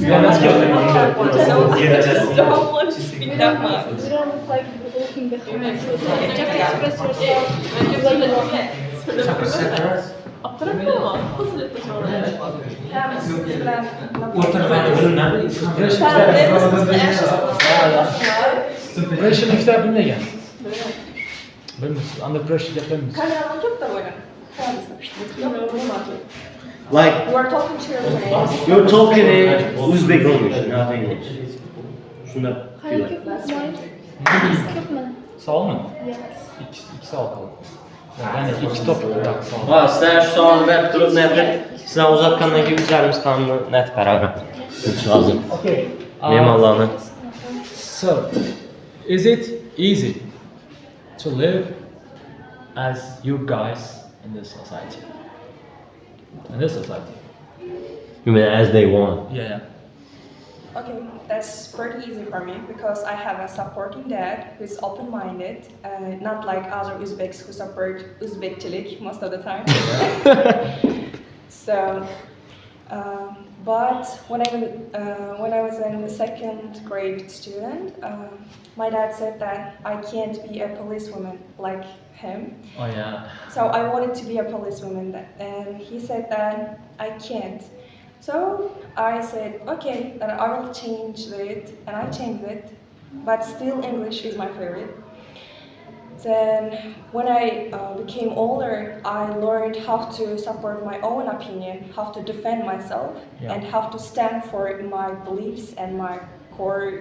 C: Yeah, let's go. Don't want to speak that much.
F: you don't look like looking behind, so just express yourself the way you want.
A: Pressure işte bilmeyen. Under pressure yapamıyoruz.
C: Kameraman çok da böyle.
D: Like,
C: You are talking to your friends.
D: you're talking in Uzbek language, not English. Şunda
F: Hayır,
D: feel like.
F: Equipment.
A: Sağ olun.
F: Yes.
A: İkisi alkalım. Yani iki top bırak sağ olun.
D: Ha, sizler şu soğanı verip durup nədir? Sizler uzatkandan gibi güzelimiz kanunu net beraber. Üç lazım.
A: Okay.
D: Benim Allah'ını.
A: So, is it easy to live as you guys in this society? In this society?
D: You mean as they want?
A: Yeah.
C: Okay, that's pretty easy for me because I have a supporting dad who's open-minded, not like other Uzbeks who support Uzbekchilik most of the time. So, but when I was in the second grade student, my dad said that I can't be a policewoman like him.
A: Oh yeah.
C: So I wanted to be a policewoman, and he said that I can't. So I said, okay, then I will change it, and I changed it, but still English is my favorite. Then when I became older, I learned how to support my own opinion, how to defend myself,
A: Yeah.
C: and how to stand for my beliefs and my core,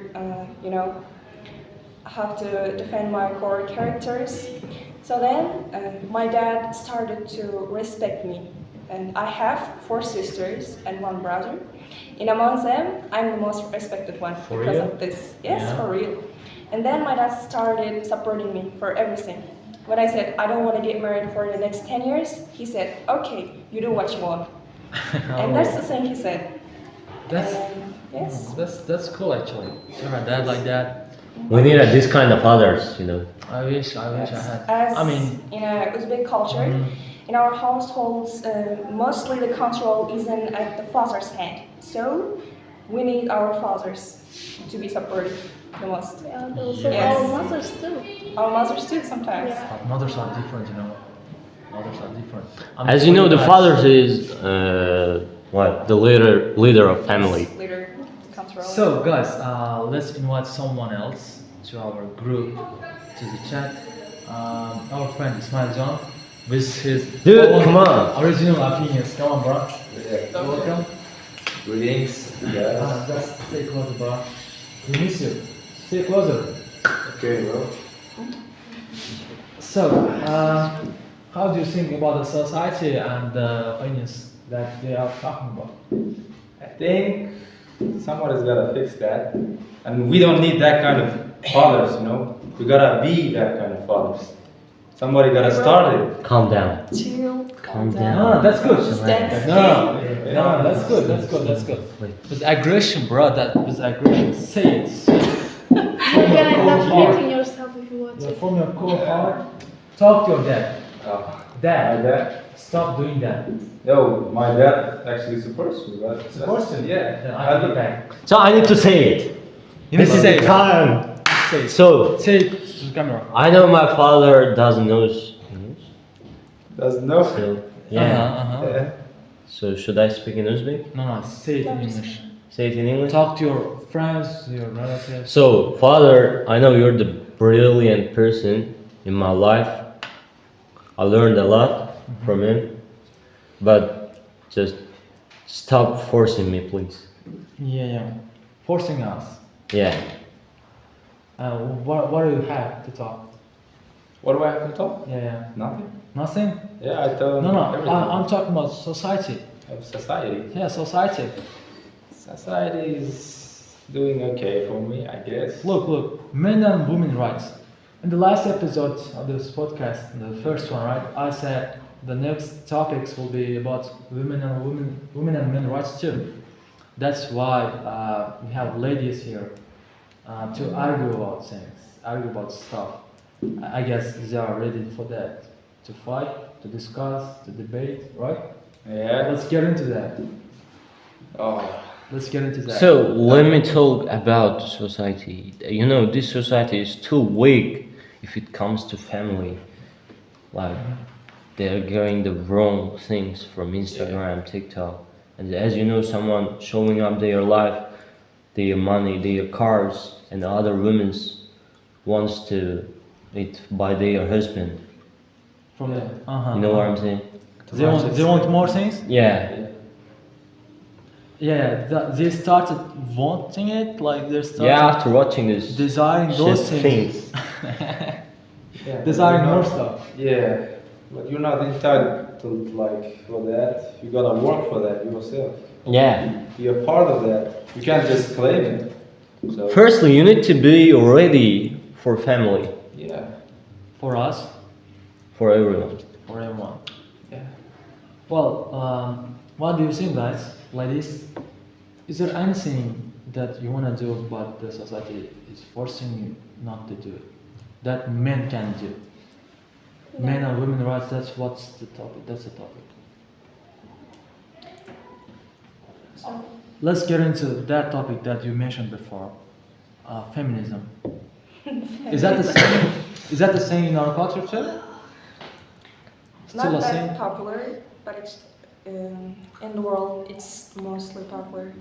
C: how to defend my core characters. So then my dad started to respect me. And I have 4 sisters and 1 brother. And among them, I'm the most respected one
A: For
C: because
A: real?
C: of this. Yes,
A: Yeah.
C: for real. And then my dad started supporting me for everything. When I said I don't want to get married for the next 10 years, he said, okay, you do what you want. And that's the thing he said.
A: That's
C: Yes.
A: that's cool actually. To have a dad like that.
D: We need this kind of others, you know.
A: I wish I had.
C: As
A: I mean,
C: in Uzbek culture, in our households, mostly the control isn't at the father's hand. So we need our fathers to be supportive the most.
F: And also
C: Yes.
F: our mothers too.
C: Our mothers too sometimes.
F: Yeah.
A: but mothers are different, you know. Mothers are different.
D: As you know, the
A: guys-
D: fathers is What? The leader of family.
C: Leader, controller.
A: So guys, let's invite someone else to our group, to the chat. Our friend Ismail John with his
D: Dude,
A: own
D: come on.
A: original opinions. Come on, bro. Welcome.
I: Greetings, guys.
A: Just stay closer, bro. We miss you. Stay closer.
I: Okay, bro.
A: So, how do you think about the society and the opinions that they are talking about?
I: I think someone has gotta fix that. And we don't need that kind of fathers, you know? We gotta be that kind of fathers. Somebody gotta start it.
D: Calm down.
C: Chill.
D: Calm
A: No,
D: down.
A: no, that's good.
C: Stand
A: No,
C: still.
A: no, that's good. That's good. That's good. With aggression, bro. That with aggression. Say it. Say it.
F: You can end up hurting yourself if you want
A: Yeah,
F: to.
A: from your cold heart, talk to your dad.
I: My
A: Dad,
I: dad?
A: stop doing that.
I: No, my dad actually supports me, but
A: It's a person.
I: yeah.
A: Then I'll be back.
D: So I need to say it.
A: You need
D: This
A: to
D: is
A: say
D: the
A: it.
D: time.
A: Say it.
D: So
A: Say it to the camera.
D: I know my father doesn't know English.
I: Doesn't know.
D: So yeah.
A: Uh-huh.
I: Yeah.
D: So should I speak in Uzbek?
A: No, say it in English.
D: Say it in English.
A: Talk to your friends, to your relatives.
D: So father, I know you're the brilliant person in my life. I learned a lot from him, but just stop forcing me, please.
A: Yeah. Forcing us.
D: Yeah.
A: What do you have to talk?
I: What do I have to talk?
A: Yeah.
I: Nothing.
A: Nothing?
I: Yeah, I tell them
A: No,
I: everything.
A: I'm talking about society.
I: Of society.
A: Yeah, society.
I: Society is doing okay for me, I guess.
A: Look, men and women rights. In the last episode of this podcast, the first one, right? I said the next topics will be about women and men rights too. That's why we have ladies here to argue about things, argue about stuff. I guess they are ready for that, to fight, to discuss, to debate, right?
I: Yeah.
A: Let's get into that.
I: Oh.
A: Let's get into that.
D: So let me talk about society. You know, this society is too weak if it comes to family. Like they're getting the wrong things from Instagram, TikTok. And as you know, someone showing up their life, their money, their cars, and the other women's wants to it by their husband.
A: From there.
D: You know what I'm saying?
A: They want more things?
D: Yeah.
A: Yeah, they started wanting it, like they started
D: Yeah, after watching this
A: desiring those
D: shit
A: things.
I: Yeah,
A: Desiring
I: you're
A: more
I: not-
A: stuff.
I: Yeah, but you're not entitled to like for that. You gotta work for that yourself.
D: Yeah.
I: Be a part of that. You can't just claim it. So
D: Firstly, you need to be ready for family,
I: yeah,
A: For us,
D: for everyone.
A: for everyone.
I: yeah.
A: Well, what do you think, guys, ladies? Is there anything that you wanna do but the society is forcing you not to do it? That men can do? Men and women rights, that's what's the topic, that's the topic. Let's get into that topic that you mentioned before, feminism. Is that the same? Is that the same in our culture too? Still
C: Not
A: the
C: that
A: same?
C: popular, but it's in the world it's mostly popular.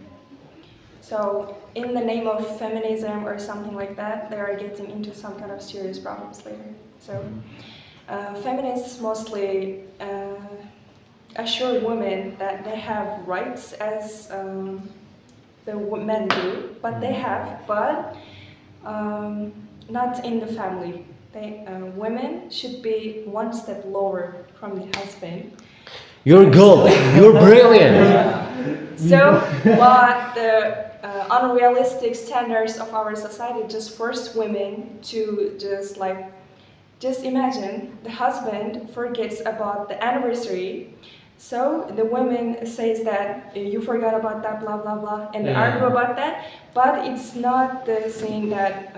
C: So in the name of feminism or something like that, they are getting into some kind of serious problems later. So feminists mostly assure women that they have rights as the men do, but they have, but not in the family. Women should be one step lower from the husband.
D: You're gold. You're brilliant.
C: So, what the unrealistic standards of our society just force women to just imagine the husband forgets about the anniversary. So the woman says that you forgot about that, blah blah blah, and they argue about that. But it's not the thing that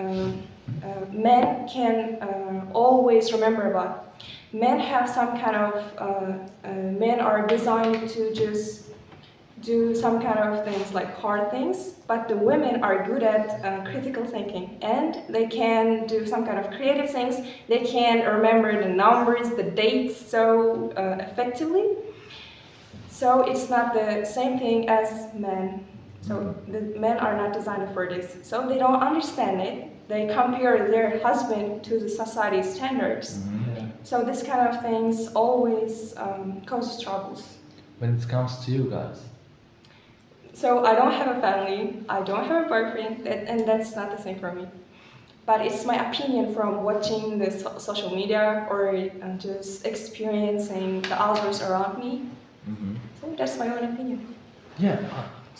C: men can always remember about. Men have some kind of men are designed to just do some kind of things like hard things, but the women are good at critical thinking, and they can do some kind of creative things. They can remember the numbers, the dates so effectively. So it's not the same thing as men. So the men are not designed for this. So they don't understand it. They compare their husband to the society standards. So this kind of things always causes troubles.
A: When it comes to you guys,
C: So I don't have a family, I don't have a boyfriend, and that's not the same for me. But it's my opinion from watching the social media or just experiencing the others around me. So that's my own opinion.
A: yeah.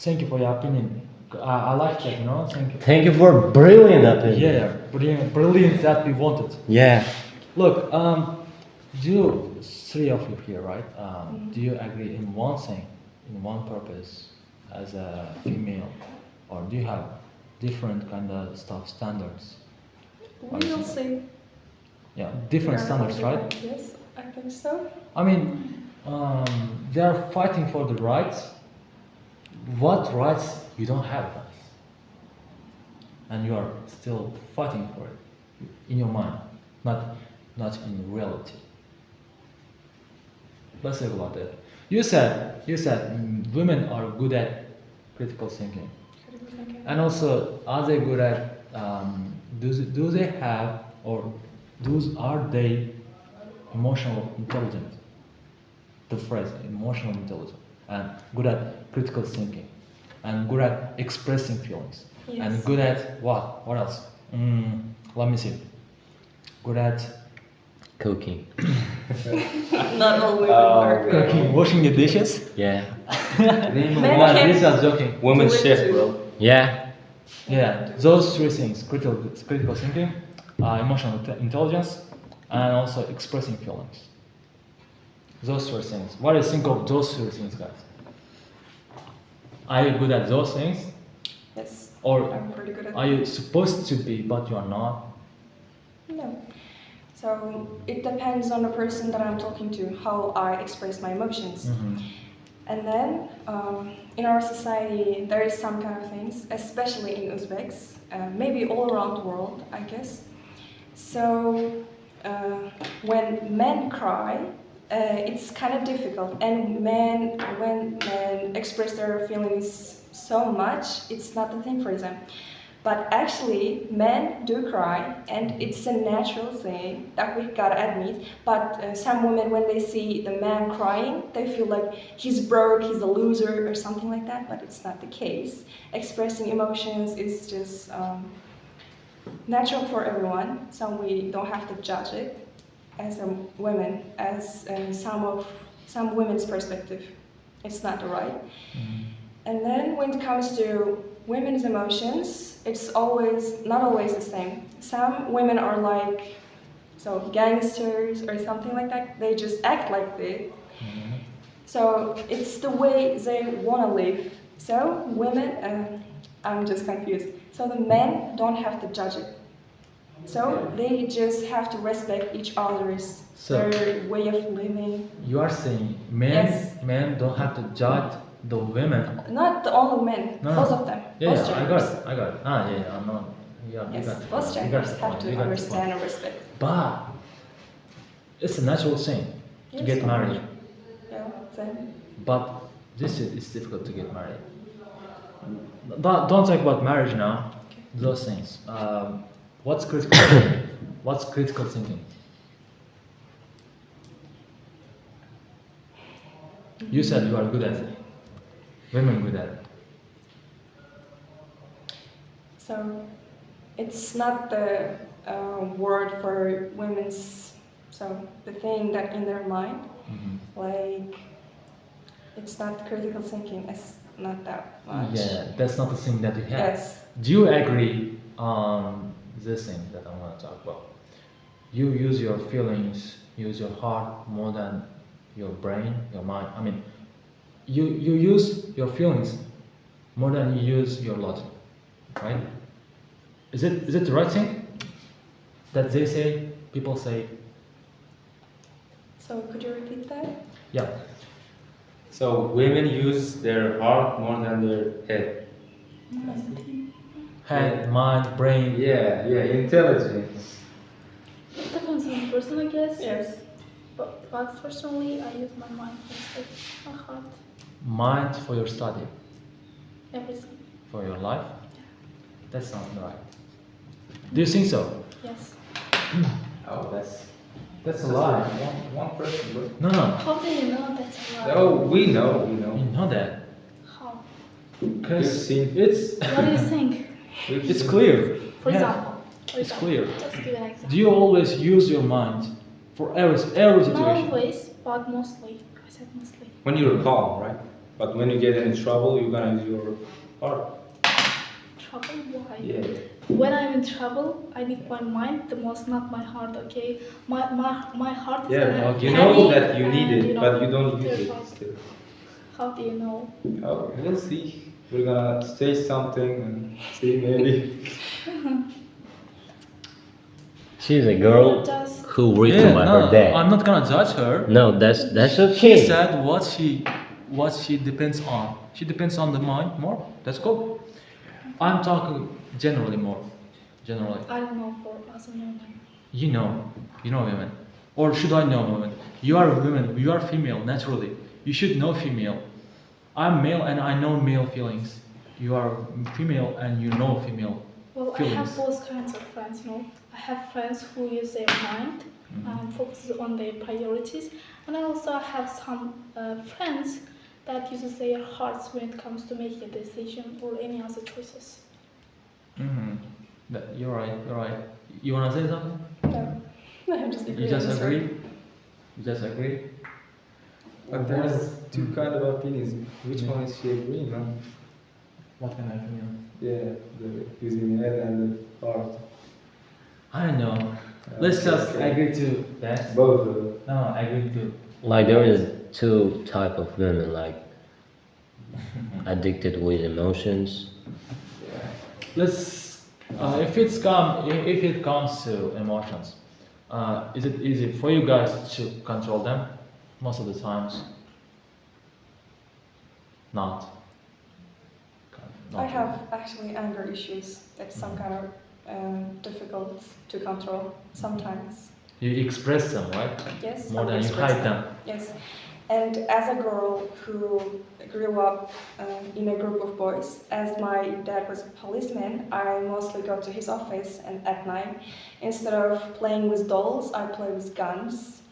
A: Thank you for your opinion. I like that, you know. Thank you.
D: Thank you for brilliant opinion.
A: Yeah, brilliant that we wanted.
D: Yeah.
A: Look, do you, three of you here, right? Do you agree in one thing, in one purpose, as a female, or do you have different kind of stuff standards?
C: We will see.
A: Yeah, different standards, right?
C: Yes, I think so.
A: I mean, they are fighting for the rights. What rights you don't have, guys? And you are still fighting for it in your mind, not in reality. Let's talk about that. You said women are good at critical thinking, and also are they good at do they have or are they emotional intelligent? The phrase emotional intelligent and good at critical thinking and good at expressing feelings and
C: Yes.
A: good at what? What else? Let me see. Good at
D: Cooking.
C: Not all women are good.
A: cooking, washing the dishes.
D: Yeah.
C: Men
A: Nah,
C: can
A: this is joking.
I: Women's
C: do it
I: chef,
C: too.
I: bro.
D: Yeah.
A: Yeah, those three things: critical thinking, emotional intelligence, and also expressing feelings. Those three things. What do you think of those three things, guys? Are you good at those things,
C: Yes,
A: or
C: I'm pretty good at
A: are you supposed to be but you are not?
C: No. So it depends on the person that I'm talking to, how I express my emotions. And then in our society, there is some kind of things, especially in Uzbeks, maybe all around the world, I guess. So when men cry, it's kind of difficult. And when men express their feelings so much, it's not the thing for them. But actually, men do cry, and it's a natural thing that we gotta admit. But some women, when they see the man crying, they feel like he's broke, he's a loser, or something like that. But it's not the case. Expressing emotions is just natural for everyone, so we don't have to judge it as a women, as some women's perspective. It's not the right. And then when it comes to women's emotions, it's not always the same. Some women are like gangsters or something like that. They just act like this. So it's the way they want to live. So women, I'm just confused. So the men don't have to judge it. So they just have to respect each other's their way of living.
A: You are saying
C: Yes.
A: men don't have to judge the women.
C: Not the only men,
A: No.
C: both of them.
A: Yeah,
C: both
A: I
C: genders.
A: got it. I'm not. Yeah,
C: Yes,
A: you got it.
C: both
A: You got
C: genders
A: the
C: have
A: point,
C: to
A: you got the
C: understand
A: point.
C: and respect.
A: But it's a natural thing to
C: Yes.
A: get married.
C: Yeah, then.
A: But it's difficult to get married. But don't talk about marriage now. Those things. What's critical thinking? What's critical thinking? You said you are good at it. Women good at it.
C: So it's not the word for women's, so the thing that in their mind, like it's not critical thinking, it's not that much.
A: Yeah, that's not the thing that you have.
C: Yes.
A: Do you agree on this thing that I want to talk about? You use your feelings, use your heart more than your brain, your mind. I mean, you use your feelings more than you use your logic, right? Is it the right thing that they say? People say,
C: So could you repeat that?
A: yeah.
I: So women use their heart more than their head.
A: Head, mind, brain.
I: Yeah, intelligence.
F: It depends on the person, I guess.
C: Yes.
F: But personally, I use my mind instead of my heart.
A: mind for your study,
F: Everything.
A: for your life? That's not right. Do you think so?
F: Yes.
I: Oh,
A: That's a lie.
I: one person, bro.
A: No, no.
F: How do you know that's a lie?
I: Oh, we know.
A: You know that.
F: How?
A: Because
I: You've seen-
A: it's
F: What do you think?
A: it's clear.
F: For
A: Yeah.
F: example.
A: It's clear.
F: Just give an example.
A: Do you always use your mind for every
F: Not
A: situation?
F: always, but mostly. I said mostly.
I: When you're calm, right? But when you get in trouble, you're gonna use your heart.
F: Trouble? Why?
I: Yeah.
F: When I'm in trouble, I need my mind the most, not my heart. Okay, my heart is
I: Yeah,
F: gonna
I: you
F: panic
I: know that you need
F: and,
I: it,
F: you know,
I: but you don't use it
F: terrified.
I: still.
F: How do you know?
I: Oh, we'll see. We're gonna say something and see maybe.
D: She's a girl
F: Just
D: who written by her dad.
A: I'm not gonna judge her.
D: No, that's
A: She
D: okay.
A: said what she depends on. She depends on the mind more. That's cool. I'm talking generally more. Generally.
F: I don't know for us women.
A: You know women. Or should I know women? You are a woman, you are female naturally. You should know female. I'm male and I know male feelings. You are female and you know female
F: Well, I
A: feelings.
F: have both kinds of friends, you know. I have friends who use their mind and focuses on their priorities, and I also have some friends that uses their hearts when it comes to making a decision or any other choices.
A: You're right, you're right. You wanna say something?
C: No, I'm just
A: You
C: agreeing.
A: just
C: with her.
A: agree? You just agree?
I: But there's two kind of opinions. Which one is she agreeing on?
A: What can I feel?
I: Yeah, the using the head and the heart.
A: I don't know. Let's just agree to that.
I: Both of them.
A: No, I agree to.
D: Like there is two type of women, like addicted with emotions.
A: Let's. If it comes to emotions, is it easy for you guys to control them? Most of the times. Not.
C: I have actually anger issues. It's some kind of difficult to control sometimes.
A: You express them, right?
C: Yes.
A: More
C: I
A: than you
C: express
A: hide them.
C: Yes. And as a girl who grew up in a group of boys, as my dad was a policeman, I mostly go to his office and at night, instead of playing with dolls, I play with guns.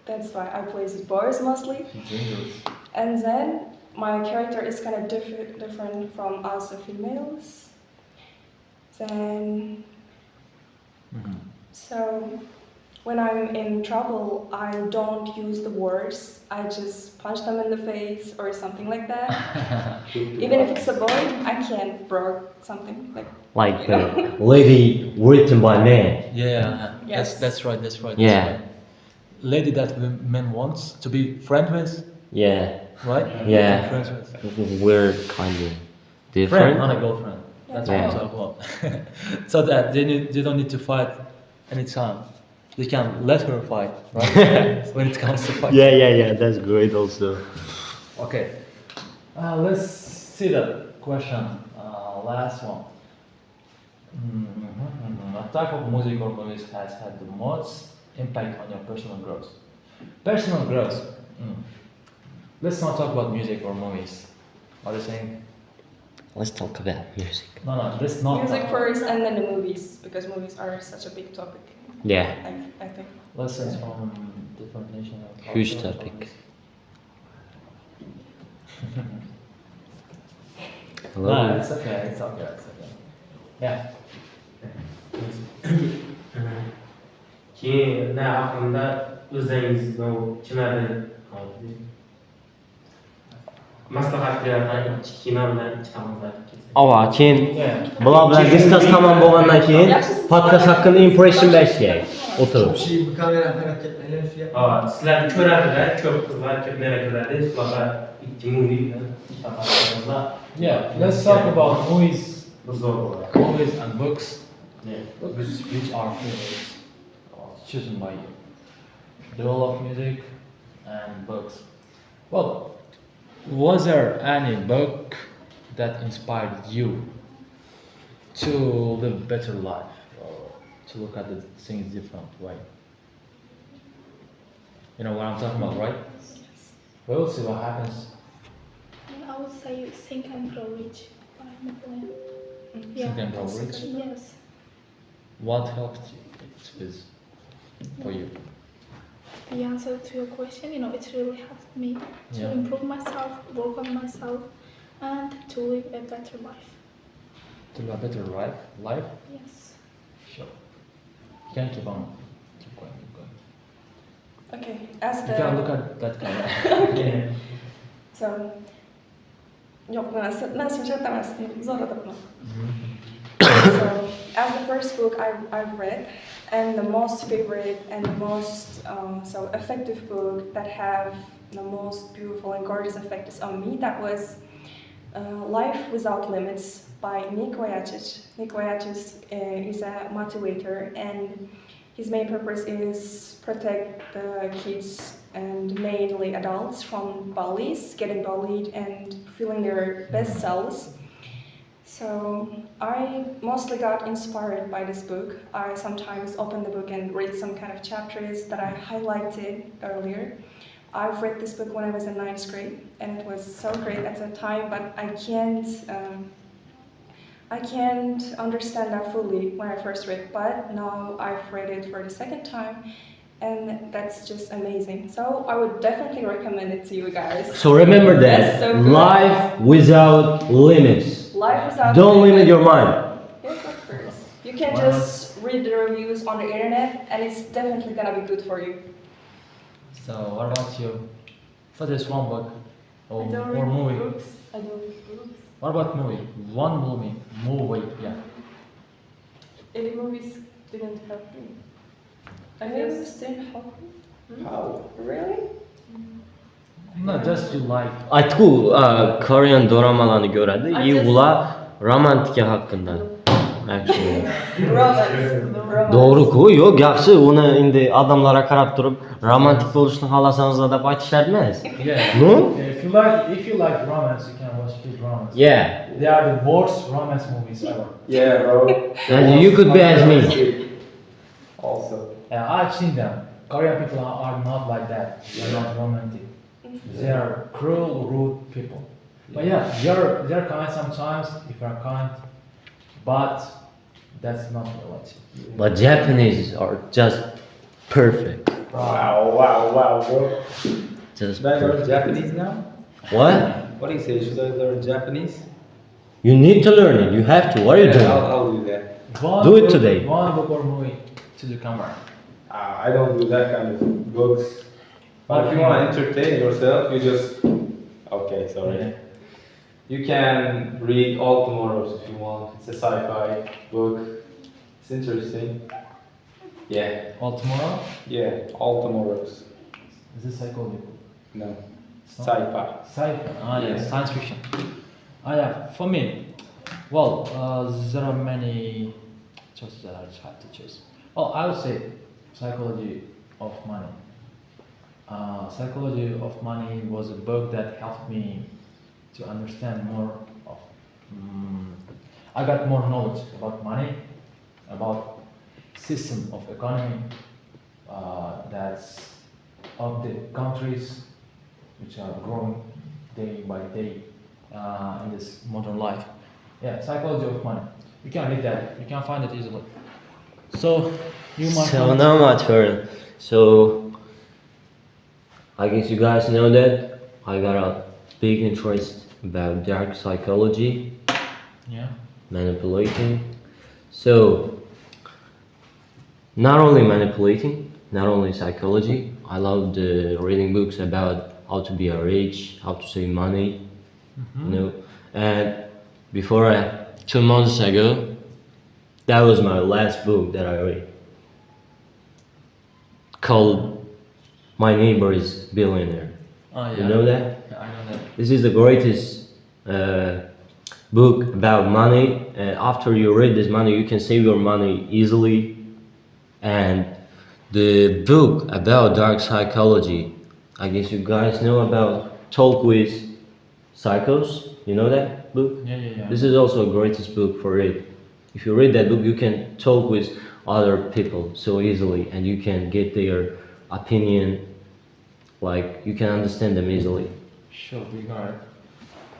C: That's why I play with boys mostly.
A: Dangerous.
C: And then my character is kind of different from other females. Then, so when I'm in trouble, I don't use the words. I just punch them in the face or something like that. Even if it's a boy, I can't broke something like.
D: Like the lady written by man.
A: Yeah,
C: Yes.
A: that's right, that's right.
D: Yeah.
A: That's right. Lady that men wants to be friend with,
D: Yeah,
A: right?
D: Yeah.
A: Friends with.
D: we're kind of
A: Friend,
D: different.
A: not a girlfriend. That's
D: Yeah.
A: what I'm talking about. So that they don't need to fight anytime. They can let her fight, right? When it comes to fight.
D: Yeah, that's great also.
A: Okay. Let's see the question. Last one. What type of music or movies has had the most impact on your personal growth? Personal growth. Let's not talk about music or movies. What are you saying?
D: Let's talk about music.
A: No, let's not.
C: Music
A: talk-
C: first and then the movies, because movies are such a big topic.
D: Yeah,
C: I think.
A: Lessons from different nations.
D: huge topic. Hello.
A: No, it's okay. It's okay. It's okay. Yeah.
H: Keyin na haqida o'zingiz kimlarni maslahat beradigan ikki kino bilan chiqamiz aytib ketsak.
D: Ava, keyin bular bilan diskus tamom bo'lgandan keyin podkast haqida impression berishga o'tirib.
H: Sizlarni ko'radilar, ko'p qizlar ko'p meni ko'radi, sizlarga ikki movie bilan chiqamiz.
A: Yeah. Let's talk about movies,
H: Bu zo'r bo'ladi.
A: movies and books,
H: Yeah.
A: which are favorites chosen by you. The role of music and books. Well, was there any book that inspired you to live a better life or to look at the things different way? You know what I'm talking about, right? We'll see what happens.
F: I would say Think and Grow Rich by Mamun.
A: Think and Grow
F: that's
A: Rich?
F: good. Yes.
A: What helped it with for you?
F: The answer to your question, it really helped me to
A: Yeah.
F: improve myself, work on myself, and to live a better life.
A: To live a better life?
F: Yes.
A: Sure. You can keep on. Keep going, keep going.
C: Okay, as
A: You can look
C: the
A: at that camera.
H: Yeah.
C: so yok nasıl bir şey demezsin. Zor da bunu. So as the first book I've read, and the most favorite and the most so effective book that have the most beautiful and gorgeous effects on me, that was Life Without Limits by Nick Vujicic. Nick Vujicic is a motivator, and his main purpose is protect the kids and mainly adults from bullies, getting bullied and feeling their best selves. So I mostly got inspired by this book. I sometimes open the book and read some kind of chapters that I highlighted earlier. I've read this book when I was in 9th grade, and it was so great at the time, but I can't understand that fully when I first read, but now I've read it for the second time, and that's just amazing. So I would definitely recommend it to you guys.
D: So remember that
C: That's so good.
D: life without limits.
C: Life Without
D: Don't limit
C: Limits.
D: your mind.
C: Yes, of course. You can just read the reviews on the internet, and it's definitely gonna be good for you.
A: So what about you? Suggest one book or,
G: I don't
A: or
G: read
A: movie.
G: books. I don't read books.
A: What about movie? One movie, yeah.
G: Any movies didn't help me. I
C: Really?
G: just
C: Didn't help you?
I: How?
C: Really?
A: No, just you like.
D: Aytku Korean doramalarını görədi.
G: I
D: İyi
G: just-
D: bula romantika haqqında. Actually.
C: Romance.
D: Doğru ku, yox, yaxşı, onu indi adamlara qarab durub romantik oluşunu xalasanızda da baytışarmaz.
A: Yeah.
D: No?
A: If you like romance, you can watch good romance.
D: Yeah.
A: They are the worst romance movies ever.
I: Yeah, bro.
D: And you could be as me.
I: Also.
A: Yeah, I've seen them. Korean people are not like that. They're not romantic. They are cruel, rude people. But yeah, they're kind sometimes if you're kind, but that's not reality.
D: But Japanese are just perfect.
I: Wow, bro.
D: Just
I: Should I learn
D: perfect.
I: Japanese now?
D: What?
I: What do you say? Should I learn Japanese?
D: You need to learn it. You have to. What are you
I: Yeah,
D: doing?
I: I'll do that.
D: Do it today.
A: One book or movie to the camera.
I: I don't do that kind of books. But if you want to entertain yourself, you just. Okay, sorry.
A: Yeah.
I: You can read All Tomorrows if you want. It's a sci-fi book. It's interesting. Yeah,
A: All tomorrow.
I: All Tomorrows.
A: Is this psychology?
I: No,
A: No?
I: sci-fi.
A: Sci-fi. Ah, yeah,
I: Yeah.
A: science fiction. Ah, yeah. For me, well, there are many choices that I have to choose. Well, I would say psychology of money. Psychology of Money was a book that helped me to understand more of. I got more knowledge about money, about system of economy, that's of the countries which are growing day by day in this modern life. Yeah, Psychology of Money. You can read that. You can find it easily. So you might.
D: So now my turn. So I guess you guys know that I got a big interest about dark psychology,
A: Yeah.
D: manipulating. So not only manipulating, not only psychology, I love reading books about how to be rich, how to save money, you know. And before 2 months ago, that was my last book that I read, called My Neighbor is Billionaire.
A: Oh, yeah.
D: You know that?
A: Yeah, I know that.
D: This is the greatest book about money. After you read this money, you can save your money easily. And the book about dark psychology, I guess you guys know about Talk with Psychos. You know that book?
A: Yeah.
D: This is also a greatest book for it. If you read that book, you can talk with other people so easily, and you can get their opinion, like you can understand them easily.
A: Sure, we got it.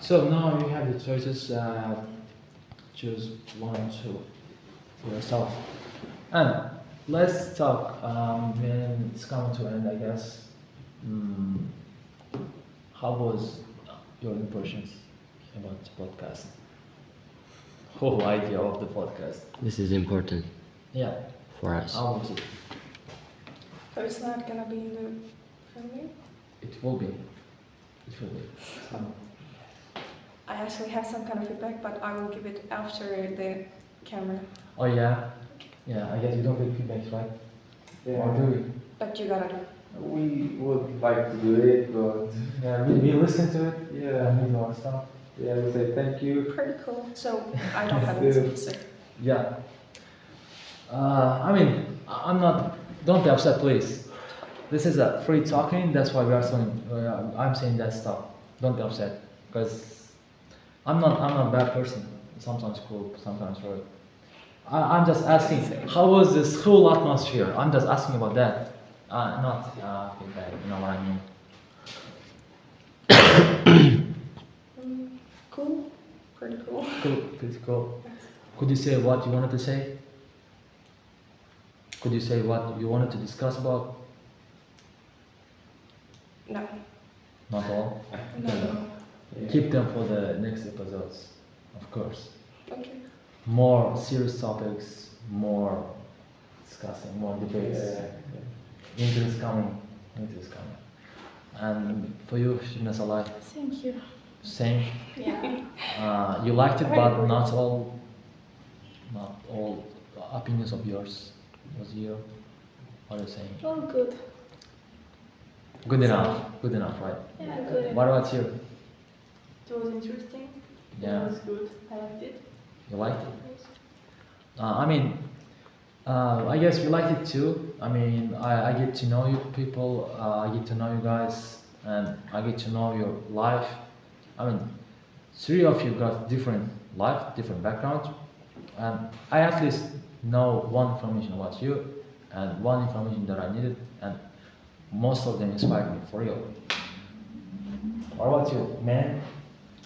A: So now you have the choices. Choose one or two for yourself. And let's talk when it's coming to end, I guess. How was your impressions about the podcast? Whole idea of the podcast.
D: This is important
A: Yeah.
D: for us.
A: How was it?
C: So it's not gonna be in the filming?
A: It will be. It will be.
C: I actually have some kind of feedback, but I will give it after the camera.
A: Oh yeah. Yeah. I guess you don't get feedback, right? Or do we?
C: But you gotta do.
I: We would like to do it, but
A: Yeah. We listen to it.
I: yeah,
A: And we do our stuff.
I: yeah, we say thank you.
C: Pretty cool. So I don't have anything to say.
A: Yeah. I mean, I'm not. Don't be upset, please. This is a free talking. That's why we are saying. I'm saying that stuff. Don't be upset, because I'm not a bad person. Sometimes cool, sometimes rude. I'm just asking. How was the school atmosphere? I'm just asking about that. Not feedback. You know what I mean?
C: Cool. Pretty cool.
A: Cool. Pretty cool. Could you say what you wanted to say? Could you say what you wanted to discuss about?
C: No.
A: Not all.
C: No.
A: Keep them for the next episodes, of course.
C: Okay.
A: More serious topics, more discussing, more debates. Winter is coming. Winter is coming. And for you, Shibnas Alai,
F: Thank you.
A: same.
F: Yeah.
A: You liked it, but not all opinions of yours was here. What are you saying?
F: All good.
A: Good enough. Good enough, right?
F: Yeah, good.
A: What about you?
G: It was interesting.
A: Yeah.
G: It was good. I liked it.
A: You liked it?
G: Yes.
A: I guess we liked it too. I mean, I get to know you people, I get to know you guys, and I get to know your life. I mean, three of you got different life, different backgrounds, and I at least know one information about you, and one information that I needed, and most of them inspired me for real. What about you, man?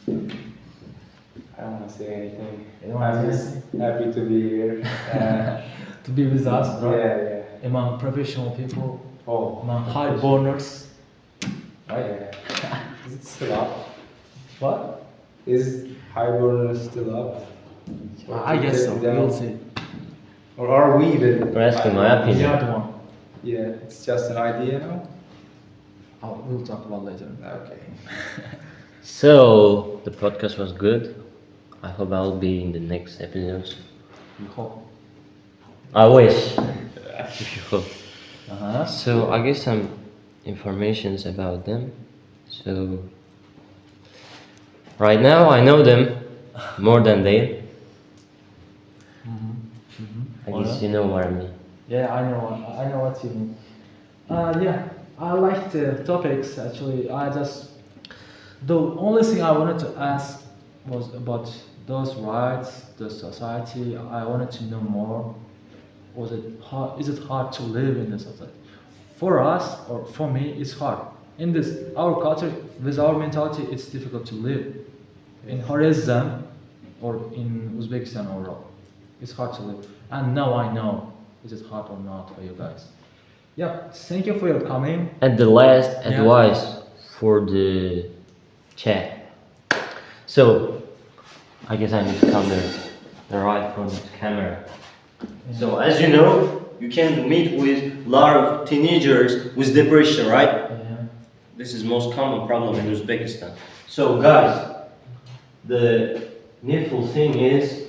I: I don't want to say anything.
A: You don't wanna
I: I'm
A: say
I: just happy to be here.
A: To be with us, bro.
I: Yeah.
A: Among professional people,
I: Oh,
A: among high burners.
I: right. Is it still up?
A: What?
I: Is Highborn still up?
A: I guess so.
I: Down?
A: We'll see.
I: Or are we even?
D: You're asking my
A: The
D: opinion.
A: other one.
I: Yeah, it's just an idea now.
A: We'll talk about later.
I: Okay.
D: So the podcast was good. I hope I'll be in the next episodes.
A: We hope.
D: I wish. If you hope.
A: Uh-huh.
D: So I guess some informations about them. So right now I know them more than they. I guess you know what I mean.
A: Yeah, I know what you mean. Yeah, I like the topics actually. The only thing I wanted to ask was about those rights, the society. I wanted to know more. Is it hard to live in this society? For us, or for me, it's hard. In our culture, with our mentality, it's difficult to live. In Horizon, or in Uzbekistan overall, it's hard to live. And now I know, is it hard or not for you guys? Yeah, thank you for your coming.
D: And the last
A: Yeah.
D: advice for the chat. So I guess I need to come there the right front of the camera. So as you know, you can meet with a lot of teenagers with depression, right?
A: Yeah.
D: This is most common problem in Uzbekistan. So guys, the needful thing is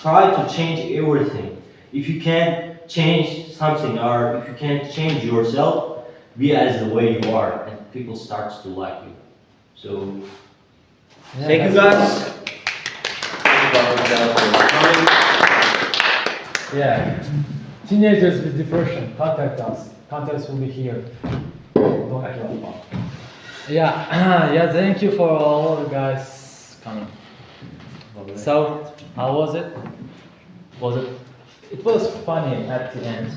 D: try to change everything. If you can't change something or if you can't change yourself, be as the way you are and people starts to like you. So
A: Yeah,
D: thank you
A: that's-
D: guys. Thank you guys for coming.
A: Yeah. Teenagers with depression, contact us. Contacts will be here. Don't give up. Yeah, yeah, thank you for all the guys coming. So, how was it? It was funny at the end.